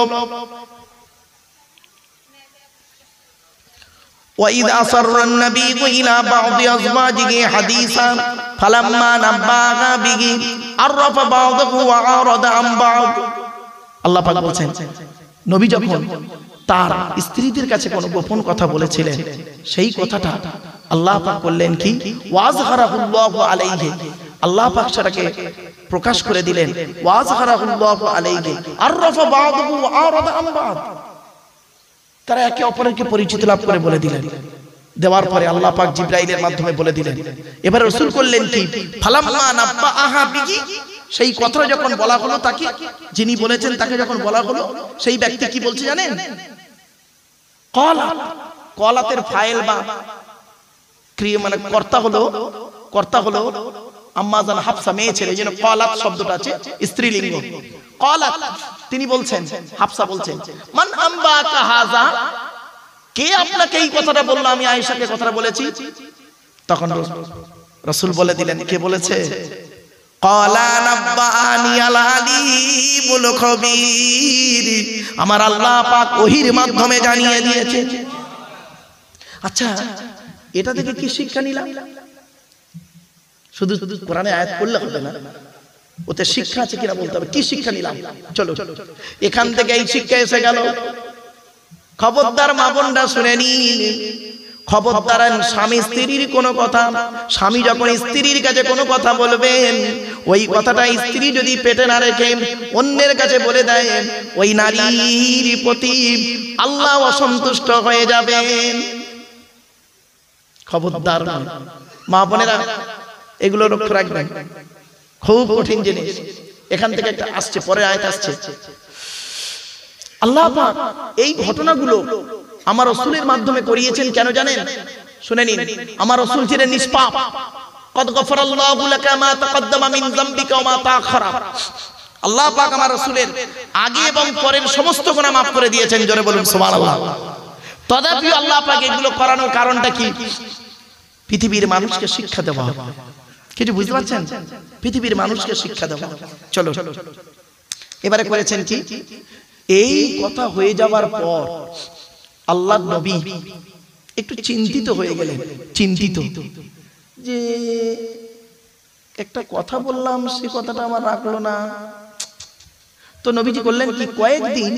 وَإِذْ أَسَرَّ النَّبِيُّ إِلَى بَعْضِ أَزْوَاجِهِ حَدِيثًا فَلَمَّا نَبَّأَهَا بِهِ عَرَّفَ بَعْضَهُ وَأَعْرَضَ عَن بَعْضٍ। আল্লাহ পাক বলছেন, নবী যখন তার স্ত্রীদের কাছে কোনো গোপন কথা বলেছিলেন, সেই কথাটা আল্লাহ পাক বললেন কি, ওয়াজহারাহুল্লাহু আলাইহি, আল্লাহ পাক সেটাকে প্রকাশ করে দিলেন। ওয়াজহারাহুল্লাহু আলাইহি আরফা বা'দহু ওয়া আরাদা আন বা'দ, তারা একে অপরকে পরিচিত লাভ করে বলে দিলেন। দেওয়ার পরে আল্লাহ পাক জিবরাইলের মাধ্যমে বলে দিলেন। এবার রাসূল করলেন কি, ফালাম্মা নাব্বাআহা বিহি, সেই কথা যখন বলা হলো তাকে, যিনি বলেছেন তাকে যখন বলা হলো, সেই ব্যক্তি কি বলছে জানেন, কলাতের ফাইল বা ক্রিয়া মানে কর্তা হলো আম্মা জান হাফসা, মেয়ে ছেলে, যেন কলাত শব্দটা আছে স্ত্রীলিঙ্গ। কলাত, তিনি বলছেন, হাফসা বলছেন, মান আম্বাকা হাযা, কে আপনাকে এই কথাটা বললো, আমি আয়েশাকে কথাটা বলেছি। তখন রাসূল বলে দিলেন, কে বলেছে, ক্বালা নাব্বাআনি আল আলিমুল খবীর, আমার আল্লাহ পাক ওহীর মাধ্যমে জানিয়ে দিয়েছে। আচ্ছা, এটা থেকে কি শিক্ষা নিলাম? শুধু কোরআনে আয়াত পড়লে হবে না, ওতে শিক্ষা আছে কিনা বলতে হবে। কি শিক্ষা নিলাম? চলো, এখান থেকে এই শিক্ষা এসে গেল। খবরদার মা বোনরা শুনে নিন, খবরদার স্বামী স্ত্রীর কোনো কথা, স্বামী যখন স্ত্রীর কাছে কোনো কথা বলবেন, ওই কথাটা স্ত্রী যদি পেটে না রেখে অন্যের কাছে বলে দেয়, ওই নারীর প্রতি আল্লাহ অসন্তুষ্ট হয়ে যাবেন। খবরদার মা বোনেরা, এগুলো লক্ষ্য রাখবেন, খুব কঠিন জিনিস। এখান থেকে একটা আসছে, পরে আয়াত আসছে। আল্লাহ পাক এই ঘটনাগুলো আমার রাসূলের মাধ্যমে করিয়েছেন কেন জানেন? শুনে নিন। আমার রাসূল ছিলেন নিষ্পাপ। কদ গফরাল্লাহু লাকা মা তাকদ্দামা মিন যামবিকা ওয়া মা তাআখারা, আল্লাহ পাক আমার রাসূলের আগে এবং পরের সমস্ত গুনাহ maaf করে দিয়েছেন। জোরে বলুন সুবহানাল্লাহ। তথাপিও আল্লাহ পাক এগুলো করানোর কারণটা কি? পৃথিবীর মানুষকে শিক্ষা দেওয়া। কিছু বুঝতে পারছেন? পৃথিবীর মানুষকে শিক্ষা দেওয়া। চলো, এবারে করেছেন কি, এই কথা হয়ে যাওয়ার পর আল্লাহর নবী একটু চিন্তিত হয়ে গেলেন। চিন্তিত যে একটা কথা বললাম, সে কথাটা আমার রাখলো না। তো নবীজি করলেন কি, কয়েকদিন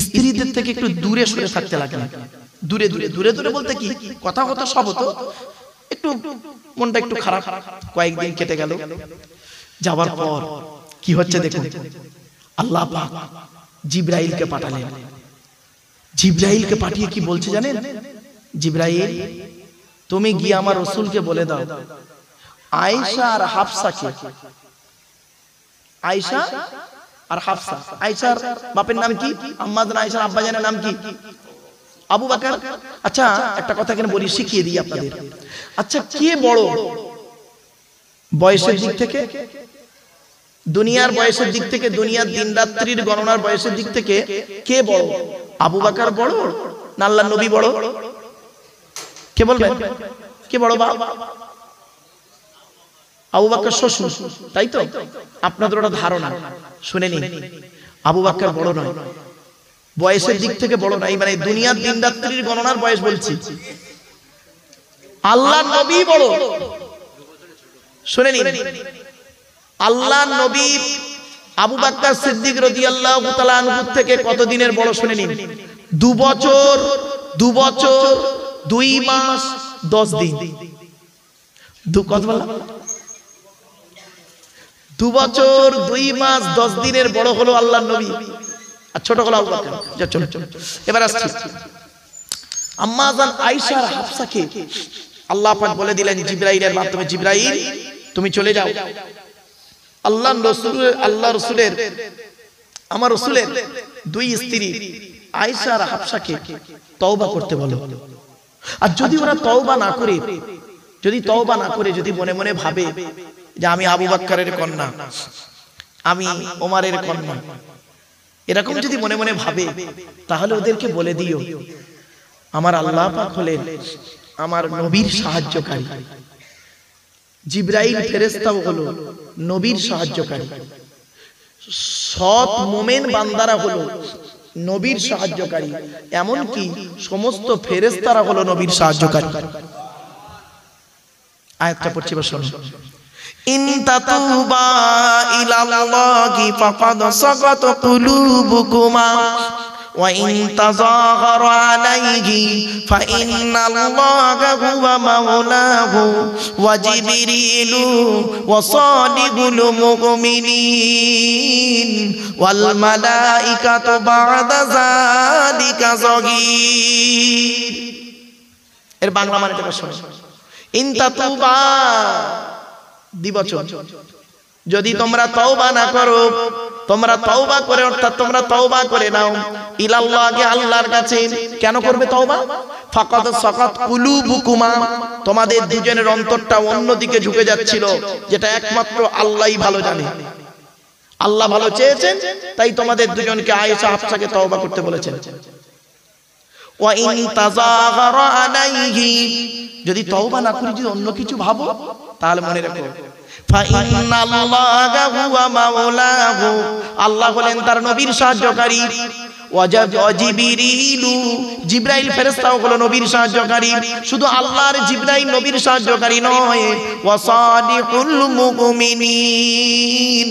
স্ত্রীদের থেকে একটু দূরে সরে থাকতে লাগলেন। দূরে দূরে বলতে কি, কথা হতো সব হতো, একটু মনটা একটু খারাপ। কয়েকদিন কেটে গেল। যাওয়ার পর কি হচ্ছে দেখুন, আল্লাহ পাক জিবরাইলকে পাঠালেন। জিবরাইলকে পাঠিয়ে কি বলছে জানেন? জিবরাইল, তুমি গিয়ে আমার রাসূলকে বলে দাও, আয়েশা আর হাফসাকে, আয়েশা আর হাফসা, আয়েশার বাপের নাম কি? আম্মা জান আয়েশার আব্বা জানের নাম কি? আবু বকর। আচ্ছা, একটা কথা এখানে বলি, শিখিয়ে দিই আপনাদের। আচ্ছা, কে বড় বয়সের দিক থেকে, দুনিয়ার বয়সের দিক থেকে, দুনিয়ার দিন রাত্রির গণনার বয়সের দিক থেকে কে বড়? আবু বকর বড় না আল্লাহর নবী বড়? কে বলবেন? কে বড়? আবু বকর শ্বশুর, তাই তো? আপনাদের ওটা ধারণা। শুনে নিন, আবু বকর বড় নয়, বয়সের দিক থেকে বড় নাই, মানে দুনিয়ার দিন রাত্রির গণনার বয়স বলছি। আল্লাহ নবী বড়, শুনে নিন, আল্লাহ নবী আবু বকর সিদ্দিক রাদিয়াল্লাহু তাআলা আনহু থেকে কত দিনের বড় শুনে নিন? 2 বছর 2 মাস 10 দিন। কত বললাম? 2 বছর 2 মাস 10 দিনের বড় হলো আল্লাহর নবী, আর ছোট হলো আবু বকর। চলো এবার আসছি, আম্মা জান আয়েশা আর হাফসাকে আল্লাহ পাক বলে দিলেন জিবরাইলের মাধ্যমে, জিবরাইল তুমি চলে যাও, আল্লাহ রসুলের আমার রসুলের 2 স্ত্রী আয়েশা আর হাফসাকে তওবা করতে বলো। আর যদি ওরা তওবা না করে যদি মনে মনে ভাবে যে আমি আবু বকরের কন্যা, আমি ওমরের কন্যা, এরকম যদি মনে মনে ভাবে, তাহলে ওদেরকে বলে দিও আমার আল্লাহ পাক হলেন আমার নবীর সাহায্যকারী, জিবরাইল ফেরেশতাও হলো নবীর সাহায্যকারী, সৎ মুমিন বান্দারা হলো নবীর সাহায্যকারী, এমন কি সমস্ত ফেরেশতারা হলো নবীর সাহায্যকারী। আয়াতটা পড়ছি, শোনো, ইন তাতুবা ইলাল্লাহি ফাকাদ সাকাত কুলুবুকুমা ওয়া ইন তাযাহারা আলাইহি ফাইন্নাল্লাহা হুয়া মাওলাহু ওয়া জিবরিলু ওয়া সালিহুল মুমিনিন ওয়াল মালাইকাতু বা'দা যালিকা যাগীর। এর বাংলা মানেটা শোনো, ইন তাতুবা দ্বিবচন, যদি তোমরা তওবা না করো, তোমরা তওবা করে, অর্থাৎ তোমরা তওবা করে নাও ইলাল্লাহি আল্লাহর কাছে, কেন করবে তওবা? ফাকাদ সাকাত কুলুবুকুমা, তোমাদের দুজনের অন্তরটা অন্যদিকে ঝুঁকে যাচ্ছিল, যেটা একমাত্র আল্লাহই ভালো জানে। আল্লাহ ভালো চেয়েছেন, তাই তোমাদের দুজনকে আয়েশা হাফসাকে তওবা করতে বলেছেন। ওয়া ইন তাযাহারা আলাইহি, যদি তওবা না করে যদি অন্য কিছু ভাবো, তাহলে মনে রাখো ফাইন্নাল্লাহা হুয়া মাওলাহু, আল্লাহ হলেন তার নবীর সাহায্যকারী, ওয়া জিবরিলু, জিবরাইল ফেরেশতাও হলো নবীর সাহায্যকারী। শুধু আল্লাহর জিবরাইল নবীর সাহায্যকারী নয়, ওয়া সালিহুল মুমিনিন,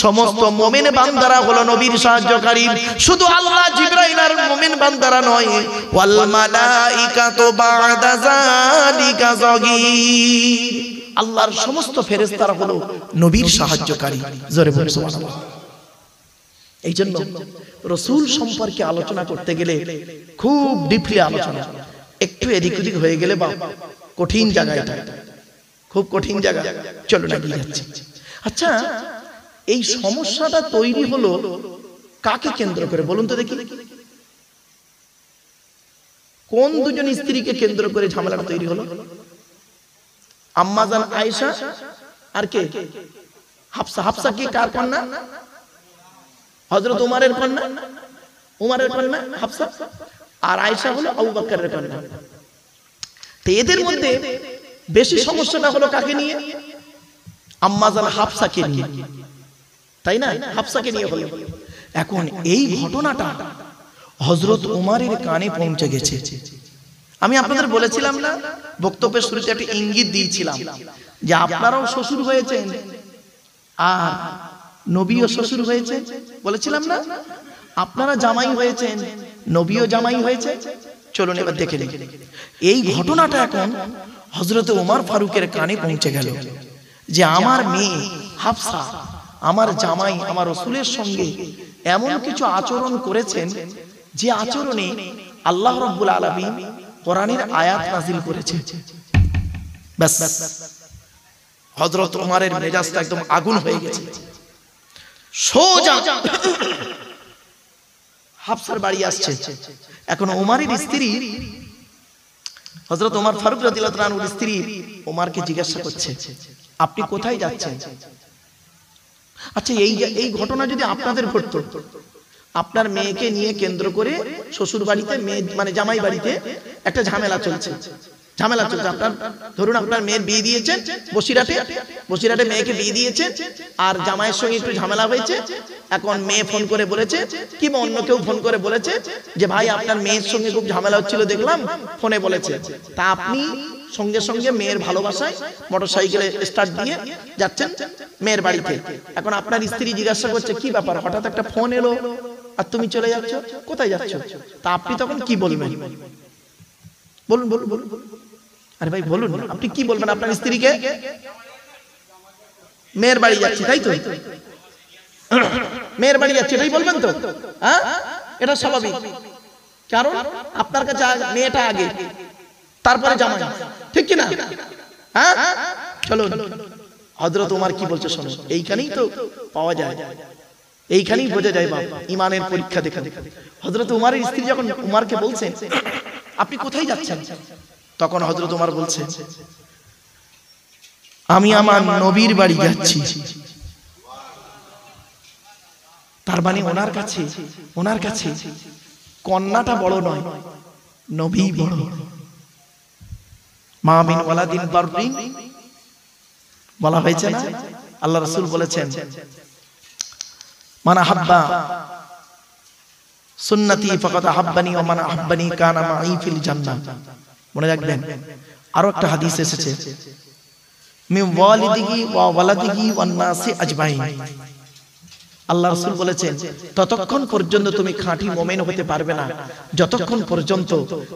সমস্ত মুমিন বান্দারা হলো নবীর সাহায্যকারী। শুধু আল্লাহ, জিবরাইল আর মুমিন বান্দারা নয়, ওয়াল মালাইকাতু বা'দা যালিকা যাগীর, আল্লাহর সমস্ত ফেরেশতারা হলো নবীর সাহায্যকারী। জোরে বলুন সুবহানাল্লাহ। এই জন্য রাসূল সম্পর্কে আলোচনা করতে গেলে খুব ডিপলি আলোচনা, একটু এদিক ওদিক হয়ে গেলে বা কঠিন জায়গা, এটা খুব কঠিন জায়গা। চলো না গিয়ে যাচ্ছি। আচ্ছা, এই সমস্যাটা তৈরি হলো কাকে কেন্দ্র করে বলুন তো দেখি? কোন দুজন স্ত্রীকে কেন্দ্র করে ঝামেলাটা তৈরি হলো? আম্মা জান আয়েশা আর কে? হাফসা। হাফসা কি কার কন্যা? হযরত উমরের কন্যা, উমরের কন্যা হাফসা, আর আয়েশা হলো আবু বকরের কন্যা। তো এদের মধ্যে বেশি সমস্যাটা হলো কাকে নিয়ে? আম্মা জান হাফসাকে নিয়ে, তাই না? হাফসাকে নিয়ে হলো। এখন এই ঘটনাটা হযরত উমরের কানে পৌঁছে গেছে। আমি আপনাদের বলেছিলাম না, বক্তব্যের শুরুতে একটা ইঙ্গিত দিয়েছিলাম যে আপনারাও শ্বশুর হয়েছেন আর নবীও শ্বশুর হয়েছে, বলেছিলাম না? আপনারা জামাই হয়েছেন, নবীও জামাই হয়েছে। চলুন এবার দেখে নিই। এই ঘটনাটা এখন হযরত ওমর ফারুকের কানে পৌঁছে গেল যে আমার মেয়ে হাফসা, আমার জামাই, আমার রাসূলের সঙ্গে এমন কিছু আচরণ করেছেন যে আচরণে আল্লাহ রাব্বুল আলামিন কোরআনের আয়াত নাযিল করেছে। বাস, হযরত ওমরের মেজাজটা একদম আগুন হয়ে গেছে। সোজা হাফসার বাড়ি আসছে। এখন ওমরের স্ত্রী হযরত ওমর ফারুক রাদিয়াল্লাহু তাআলা আনহুর স্ত্রী ওমরকে জিজ্ঞাসা করছে, আপনি কোথায় যাচ্ছেন? আচ্ছা, এই ঘটনা যদি আপনাদের ঘটতো, আপনার মেয়েকে নিয়ে কেন্দ্র করে শ্বশুর বাড়িতে, মেয়ে মানে জামাই বাড়িতে একটা ঝামেলা চলছে। আপনার ধরুন আপনার মেয়ের বিয়ে দিয়েছেন বসিরহাটে মেয়েকে বিয়ে দিয়েছেন, আর জামাইয়ের সঙ্গে একটু ঝামেলা হয়েছে। এখন মেয়ে ফোন করে বলেছে, কিংবা অন্য কেউ ফোন করে বলেছে যে ভাই আপনার মেয়ের সঙ্গে খুব ঝামেলা হচ্ছিল, দেখলাম ফোনে বলেছে। তা আপনি সঙ্গে সঙ্গে মেয়ের ভালোবাসায় মোটরসাইকেলে স্টার্ট দিয়ে যাচ্ছেন মেয়ের বাড়িতে। এখন আপনার স্ত্রী জিজ্ঞাসা করছে কি ব্যাপার, হঠাৎ একটা ফোন এলো আর তুমি চলে যাচ্ছ, কোথায় যাচ্ছ? তা আপনি তখন কি বলবেন? বলুন বলুন বলুন। আরে ভাই বলুন, আপনি কি বলবেন আপনার স্ত্রীকে? মেয়ের বাড়ি যাচ্ছি, তাই তো? মেয়ের বাড়ি যাচ্ছি এটাই বলবেন তো? হ্যাঁ, এটা স্বাভাবিক। কারণ আপনার কাছে মেয়েটা আগে, তারপরে জামাই, ঠিক কি না? হ্যাঁ, চলো হযরত ওমর কি বলছে শোনো। এইখানেই তো পাওয়া যায়, এইখানেই বোঝা যায় বাপ ইমানের পরীক্ষা দেখা দেখা। হযরত ওমরের স্ত্রী যখন ওমরকে বলছেন আপনি কোথায় যাচ্ছেন, তখন হযরত ওমর বলছে আমি আমার নবীর বাড়ি যাচ্ছি। তার মানে ওনার কাছে কন্যাটা বড় নয়, নবী বড়। মা মিন ওয়ালাদিন বাররিন বলা হয়েছে না? আল্লাহ রাসূল বলেছেন মান আহাব্বা সুন্নতি ফাকাদ আহাব্বানি ওয়া মান আহাব্বানি কানা মাই ফিল জান্নাহ। মনে রাখবেন। আরো একটা হাদিস এসেছে মিন ওয়ালিদিহি ওয়া ওয়ালাদিহি ওয়ান নাসি আজমাইন। আল্লাহ রাসূল বলেছেন ততক্ষণ পর্যন্ত তুমি খাঁটি মুমিন হতে পারবে না যতক্ষণ পর্যন্ত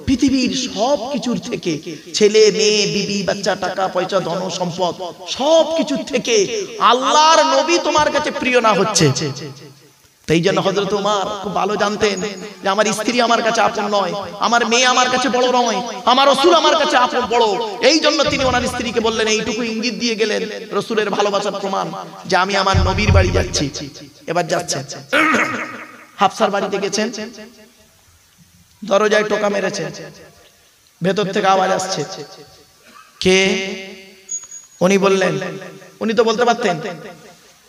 পৃথিবীর সব কিছুর থেকে, ছেলে মেয়ে বিবি বাচ্চা টাকা পয়সা ধন সম্পদ সব কিছুর থেকে আল্লাহর নবী তোমার কাছে প্রিয় না হচ্ছে। তাই জন্য হযরত ওমর খুব ভালো জানতেন যে আমার স্ত্রী আমার কাছে আপন নয়, আমার মেয়ে আমার কাছে বড় নয়, আমার রাসূল আমার কাছে আপন বড়। এই জন্য তিনি ওনার স্ত্রীকে বললেন, এইটুকু ইঙ্গিত দিয়ে গেলেন রাসূলের ভালোবাসার প্রমাণ যে আমি আমার নবীর বাড়ি যাচ্ছি। এবার যাচ্ছেন হাফসার বাড়িতে গেছেন, দরজায় টোকা মেরেছে, ভেতর থেকে আওয়াজ আসছে কে? উনি বললেন, উনি তো বলতে পারতেন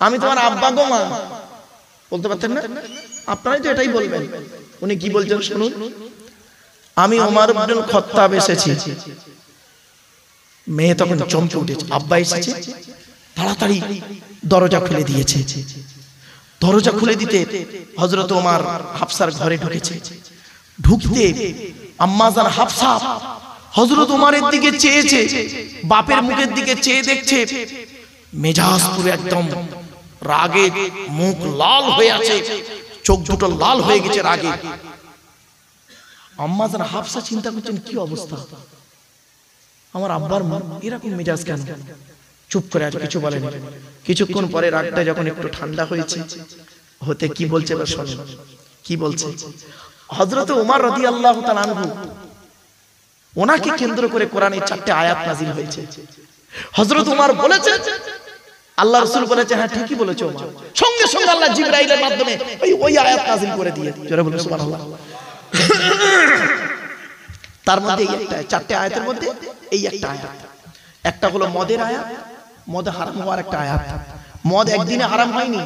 আমি তোমার আব্বা গো মা, বলতে পারতেন না? আপনারাই তো এটাই বলবেন। উনি কি বলছেন শুনুন, আমি ওমর ইবনে খাত্তাব এসেছি। মেয়ে তখন চমকে উঠেছে, আব্বা এসেছে, তাড়াতাড়ি দরজা খুলে দিয়েছে। দরজা খুলে দিতে হযরত ওমর হাফসার ঘরে ঢুকেছে। ঢুকতে আম্মাজান হাফসা হযরত ওমরের দিকে চেয়েছে, বাপের মুখের দিকে চেয়ে দেখছে, মেজাজ পুরো একদম রাগে মুখ লাল হয়ে আছে, চোখ দুটো লাল হয়ে গেছে রাগে। আম্মাজান হাফসা চিন্তা করছেন কি অবস্থা, আমার আব্বার এরকম মেজাজ কেন? চুপ করে আর কিছু বলেন। কিছুক্ষণ পরে রাগটা যখন একটু ঠান্ডা হয়েছে হতে কি বলছে এবার শুনুন কি বলছে। হযরত ওমর রাদিয়াল্লাহু তাআলা আনহু ওনাকে কেন্দ্র করে কোরআনে 4টি আয়াত নাযিল হয়েছে। হযরত ওমর বলেছেন, আল্লাহ রাসূল বলেছে হ্যাঁ ঠিকই বলেছো ওমর। সঙ্গে সঙ্গে আল্লাহ জিবরাইলের মাধ্যমে ওই আয়াত নাযিল করে দিয়ে, জোরে বলুন সুবহানাল্লাহ। তার মধ্যে এই একটা 4টি আয়াতের মধ্যে এই একটা আয়াত, একটা হলো মদের আয়াত, মদ হারাম হওয়ার একটা আয়াত। মদ একদিনে হারাম হয়নি,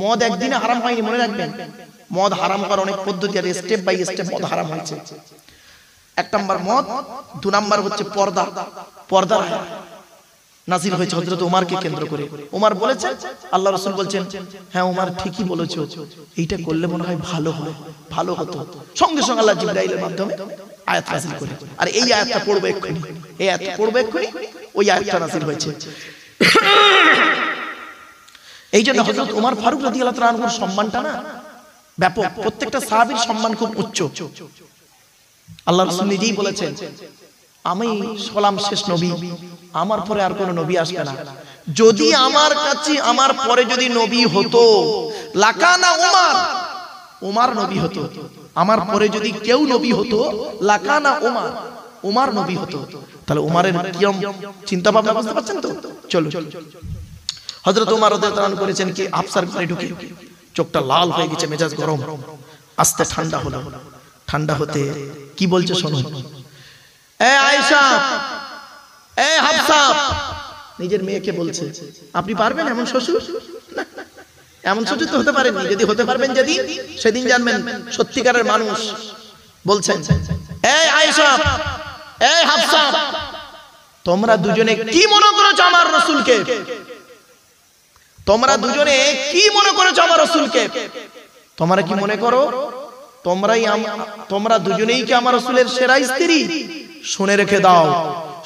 মদ একদিনে হারাম হয়নি, মনে রাখবেন। মদ হারাম করার অনেক পদ্ধতি আছে, স্টেপ বাই স্টেপ মদ হারাম হয়েছে। 1 নাম্বার মদ, 2 নাম্বার হচ্ছে পর্দা। পর্দার আয়াত নাযিল হয়েছে হযরত ওমরকে কেন্দ্র করে। ওমর বলেছেন, আল্লাহ রাসূল বলছেন হ্যাঁ ওমর ঠিকই বলেছো, এইটা করলে মনে হয় ভালো হয়, ভালো হতো। সঙ্গে সঙ্গে আল্লাহ জিবরাইলের মাধ্যমে আয়াত নাযিল করে, আর এই আয়াতটা পড়বে এক্ষুনি, এই আয়াত পড়বে এক্ষুনি, ওই আয়াতটা নাযিল হয়েছে। এই জন্য হযরত ওমর ফারুক রাদিয়াল্লাহু তাআলা আনহুর সম্মানটা না ব্যাপক, প্রত্যেকটা সাহাবীর সম্মান খুব উচ্চ। আল্লাহ রাসূল নিজেই বলেছেন আমি সালাম শেষ নবী, আমার পরে আর কোন নবী আসবে না। যদি আমার কাছে আমার পরে যদি নবী হতো লাকানা ওমর, ওমর নবী হতো। আমার পরে যদি কেউ নবী হতো লাকানা ওমর, ওমর নবী হতো। তাহলে ওমরের কিরম চিন্তা ভাবনা বুঝতে পারছেন তো? চলো হযরত ওমর রাদিয়াল্লাহু আনহু করেছেন কি, হাফসার ঘরে ঢুকে চোখটা লাল হয়ে গেছে, মেজাজ গরম, আস্তে ঠান্ডা হলো। ঠান্ডা হতে কি বলছে শুনুন। এ আয়েশা, এ হাফসা, নিজের মেয়েকে বলছে আপনি পারবেন এমন শ্বশুর? এমন শ্বশুর তো হতে পারেননি, যদি হতে পারবেন যেদিন, সেদিন জানবেন সত্যিকারের মানুষ। বলছেন এ আয়েশা, এ হাফসা, তোমরা দুজনে কি মনে করেছো আমার রাসূলকে? তোমরা দুজনে কি মনে করেছো আমার রাসূলকে? তোমরা কি মনে করো তোমরা দুজনেই কি আমার রাসূলের সেরা স্ত্রী? শুনে রেখে দাও,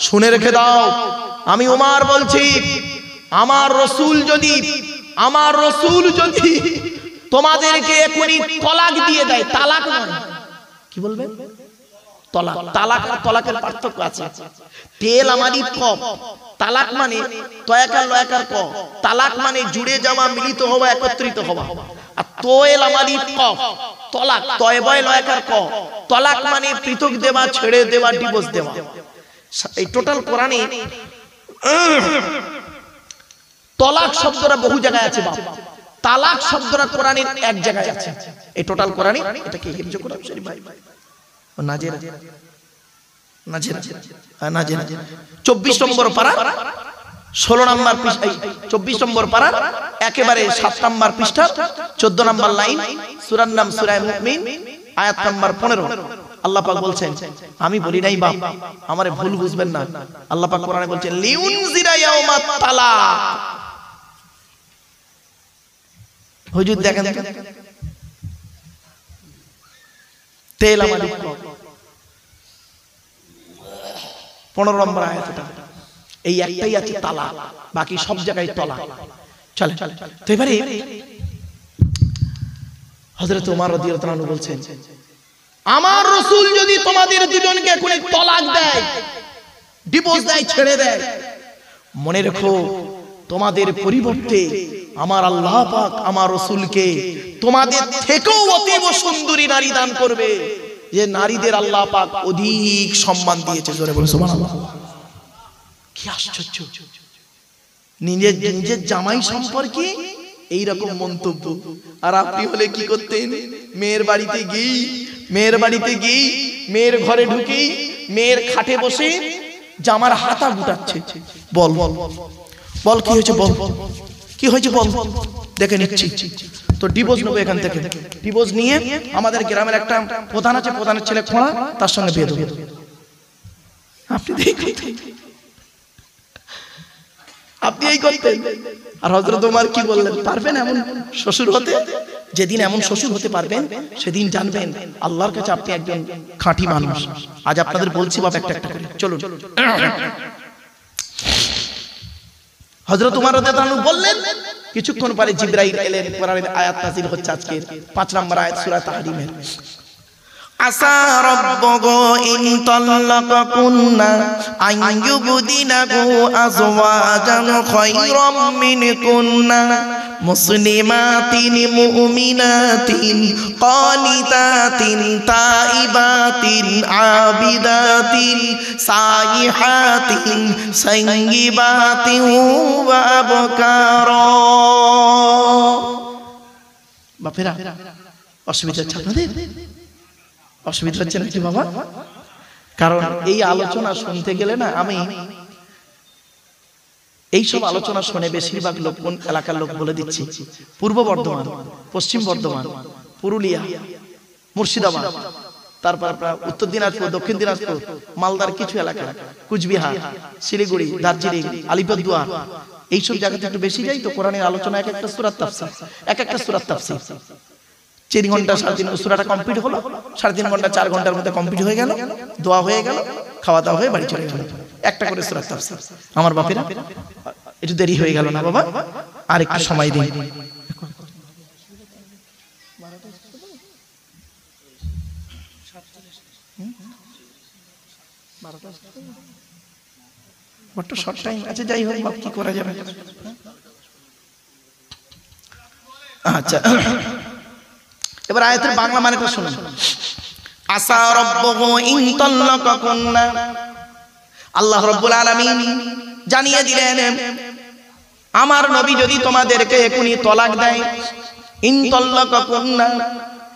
শুনে রেখে দাও, আমি উমর বলছি, আমার রসুল যদি তোমাদেরকে এখনই তলাক দিয়ে দেয়, তালাক নয়, কি বলবে? তলাক। তালাক আর তলাকের পার্থক্য আছে। তেল আমারই কপ, তালাক মানে তয়াকার লয়াকার ক, তালাক মানে জুড়ে যাওয়া, মিলিত হওয়া, একত্রিত হওয়া। আর তোয়েল আমারই কপ, তলাক তয় বয় লয়াকার ক, তলাক মানে পৃথক দেওয়া, ছেড়ে দেওয়া, ডিভোর্স দেওয়া। এই টোটাল কোরআনে তলাক শব্দটা বহু জায়গায় আছে বাবা, তালাক শব্দটা কোরআনের এক জায়গায় আছে। এই টোটাল কোরআনে এটাকে হিফজ করা শরীফ ভাই নাজেরা 24 নম্বর পারা 16 নম্বর পৃষ্ঠা, 24 নম্বর পারা একেবারে 7 নম্বর পৃষ্ঠা 14 নম্বর লাইন, সূরার নাম সূরা মুমিন, আয়াত নম্বর 15। আল্লাহ পাক বলছেন, আমি বলি নাই বাপ, আমারে ভুল বুঝবেন না। আল্লাহ পাক কোরআনে বলছেন লিউনজিরা ইয়াউমাত তালাক। হুজুর দেখেন তেল আমাদের 15 নম্বর আয়াত, এই একটাই আছে তালাক, বাকি সব জায়গায় তালাক। চলে তো এবারে হযরত ওমর রাদিয়াল্লাহু আনহু বলছেন, আমার রাসূল যদি তোমাদের দুজনকে কোন তালাক দেয়, ডিভোর্স দেয়, ছেড়ে দেয়, মনে রেখো তোমাদের পরিবর্তে আমার আল্লাহ পাক আমার রাসূলকে তোমাদের থেকেও অতীব সুন্দরী নারী দান করবে, যে নারীদের আল্লাহ পাক অধিক সম্মান দিয়েছে। জোরে বলুন সুবহানাল্লাহ। কি আশ্চর্য! নিজের জামাই সম্পর্কে এই রকম মন্তব্য। আর আপনি হলে কি করতেন? মেয়ের বাড়িতে গিয়ে মেয়ের ঘরে ঢুকেই মেয়ের খাটে বসে জামার হাতা গুটাচ্ছে। বল কি হয়েছে, বল কি হয়েছে, বল দেখে নিচ্ছি। তো ডিভোর্স নেবো এখান থেকে। ডিভোর্স নিয়ে আমাদের গ্রামের একটা প্রধান আছে, প্রধানের ছেলে খোঁড়া, তার সঙ্গে বিয়ে দেবো। আপনি এই করতেন। আর হযরত ওমর কি বললেন? পারবেন এমন শ্বশুর হতে? যেদিন এমন শ্বশুর হতে পারবেন, সেদিন জানবেন আল্লাহর কাছে আপনি একজন খাঁটি মানুষ। আজ আপনাদের বলছি বাপ একটা একটা করে, চলুন। হযরত ওমর রাদিয়াল্লাহু আনহু বললেন, কিছুক্ষণ পরে জিবরাইল এলেন। কোরআনের আয়াত নাযিল হচ্ছে আজকে 5 নম্বর আয়াত সূরা তাহরিমের। আসা রাব্বুহু ইন তাল্লাকাকুন্না আইয়ুবদিনাহু আজওয়াজান খায়রাম মিনকুন্না মুসলিমাতিন মুমিনাতিন কানিতাতিন তাইবাতিন আবিদাতিন সাইহাতিন সাইয়্যিবাতিন ওয়া আবকারা। বাপেরা, অসুবিধা হচ্ছে আপনাদের? অসুবিধা হচ্ছে নাকি বাবা? কারণ এই আলোচনা শুনতে গেলে না, আমি এই সব আলোচনা শুনে বেশিরভাগ লোক কোন এলাকার লোক বলে দিচ্ছি, পূর্ব বর্ধমান, পশ্চিম বর্ধমান, পুরুলিয়া, মুর্শিদাবাদ, তারপর উত্তর দিনাজপুর, দক্ষিণ দিনাজপুর, মালদার কিছু এলাকা, কুচবিহার, শিলিগুড়ি, দার্জিলিং, আলিপুরদুয়ার, এইসব জায়গাতে একটু বেশি যাই। তো কোরআনের আলোচনা এক একটা সূরার তাফসীর, এক একটা সূরার তাফসীর 4 ঘন্টা 3.5 সূরাটা কমপ্লিট হলো, 3.5 ঘন্টা 4 ঘন্টার মধ্যে কমপ্লিট হয়ে গেল, দোয়া হয়ে গেল, খাওয়া দাওয়া হয়ে বাড়ি চলে গেল। একটা করে সূরার তাফসীর। আমার বাপেরা, একটু দেরি হয়ে গেল না বাবা? আর একটু সময় দিন। বড় শর্ট টাইম আছে, যাই হোক বাপ, কি করা যাবে। আচ্ছা, এবার আয়াতের বাংলা মানেটা শুনুন। আসা রাব্বুহু ইন তাল্লাকাকুন্না, আল্লাহ রাব্বুল আলামিন জানিয়ে দিলেন, আমার নবী যদি তোমাদেরকে এখনি তলাক দেয়, ইন তাল্লাকাকুন্না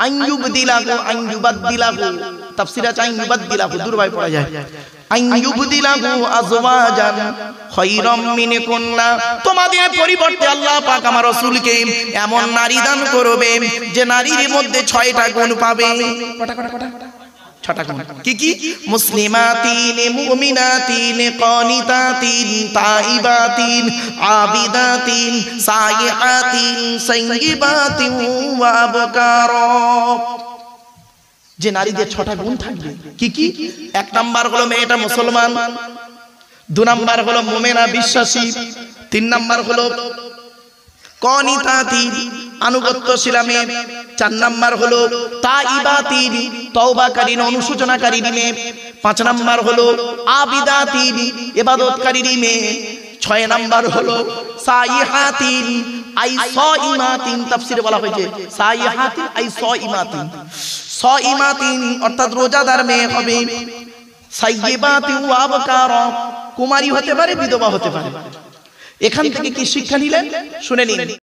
আইয়ুবদিলাহু আইয়ুবাদদিলাহু, তাফসীরে আছে আইয়ুবাদদিলাহু, দুর্বাই পড়া যায়, আইয়ুবদিলাহু আজওয়াজান খায়রাম মিনকুন্না, তোমাদের পরিবর্তে আল্লাহ পাক আমার রাসূলকে এমন নারী দান করবে যে নারীর মধ্যে 6টা গুণ পাবে। ছটা গুণ কি কি? মুসলিমাতিন মুমিনাতিন কানিতাতিন তাইবাতিন আবিদাতিন সাইহাতিন সাইয়্যিবাতিন ওয়া আবকারা। যে নারীদের 6টা গুণ থাকবে। কি কি? 1 নাম্বার হলো মেয়েটা মুসলমান, দু নাম্বার হলো মুমিনা বিশ্বাসী, তিন নাম্বার হলো কনিতাতি আনুগত্যশীলা মেয়ে, চার নাম্বার হলো তাইবাতি তওবাকারী অনুশোচনাকারী মেয়ে, পাঁচ নাম্বার হলো আবিদাতি ইবাদতকারী মেয়ে, ছয় নাম্বার হলো সাইহাতিন আই সাইমাতিন, তাফসিরে বলা হয়েছে সাইহাতিন আই সাইমাতিন, সাইমাতিন অর্থাৎ রোজাদার মেয়ে হবে, সাইয়্যিবাতিন ওয়া আবকারা কুমারী হতে পারে, বিধবা হতে পারে। এখান থেকে কি শিক্ষা নিলেন শুনে নিন।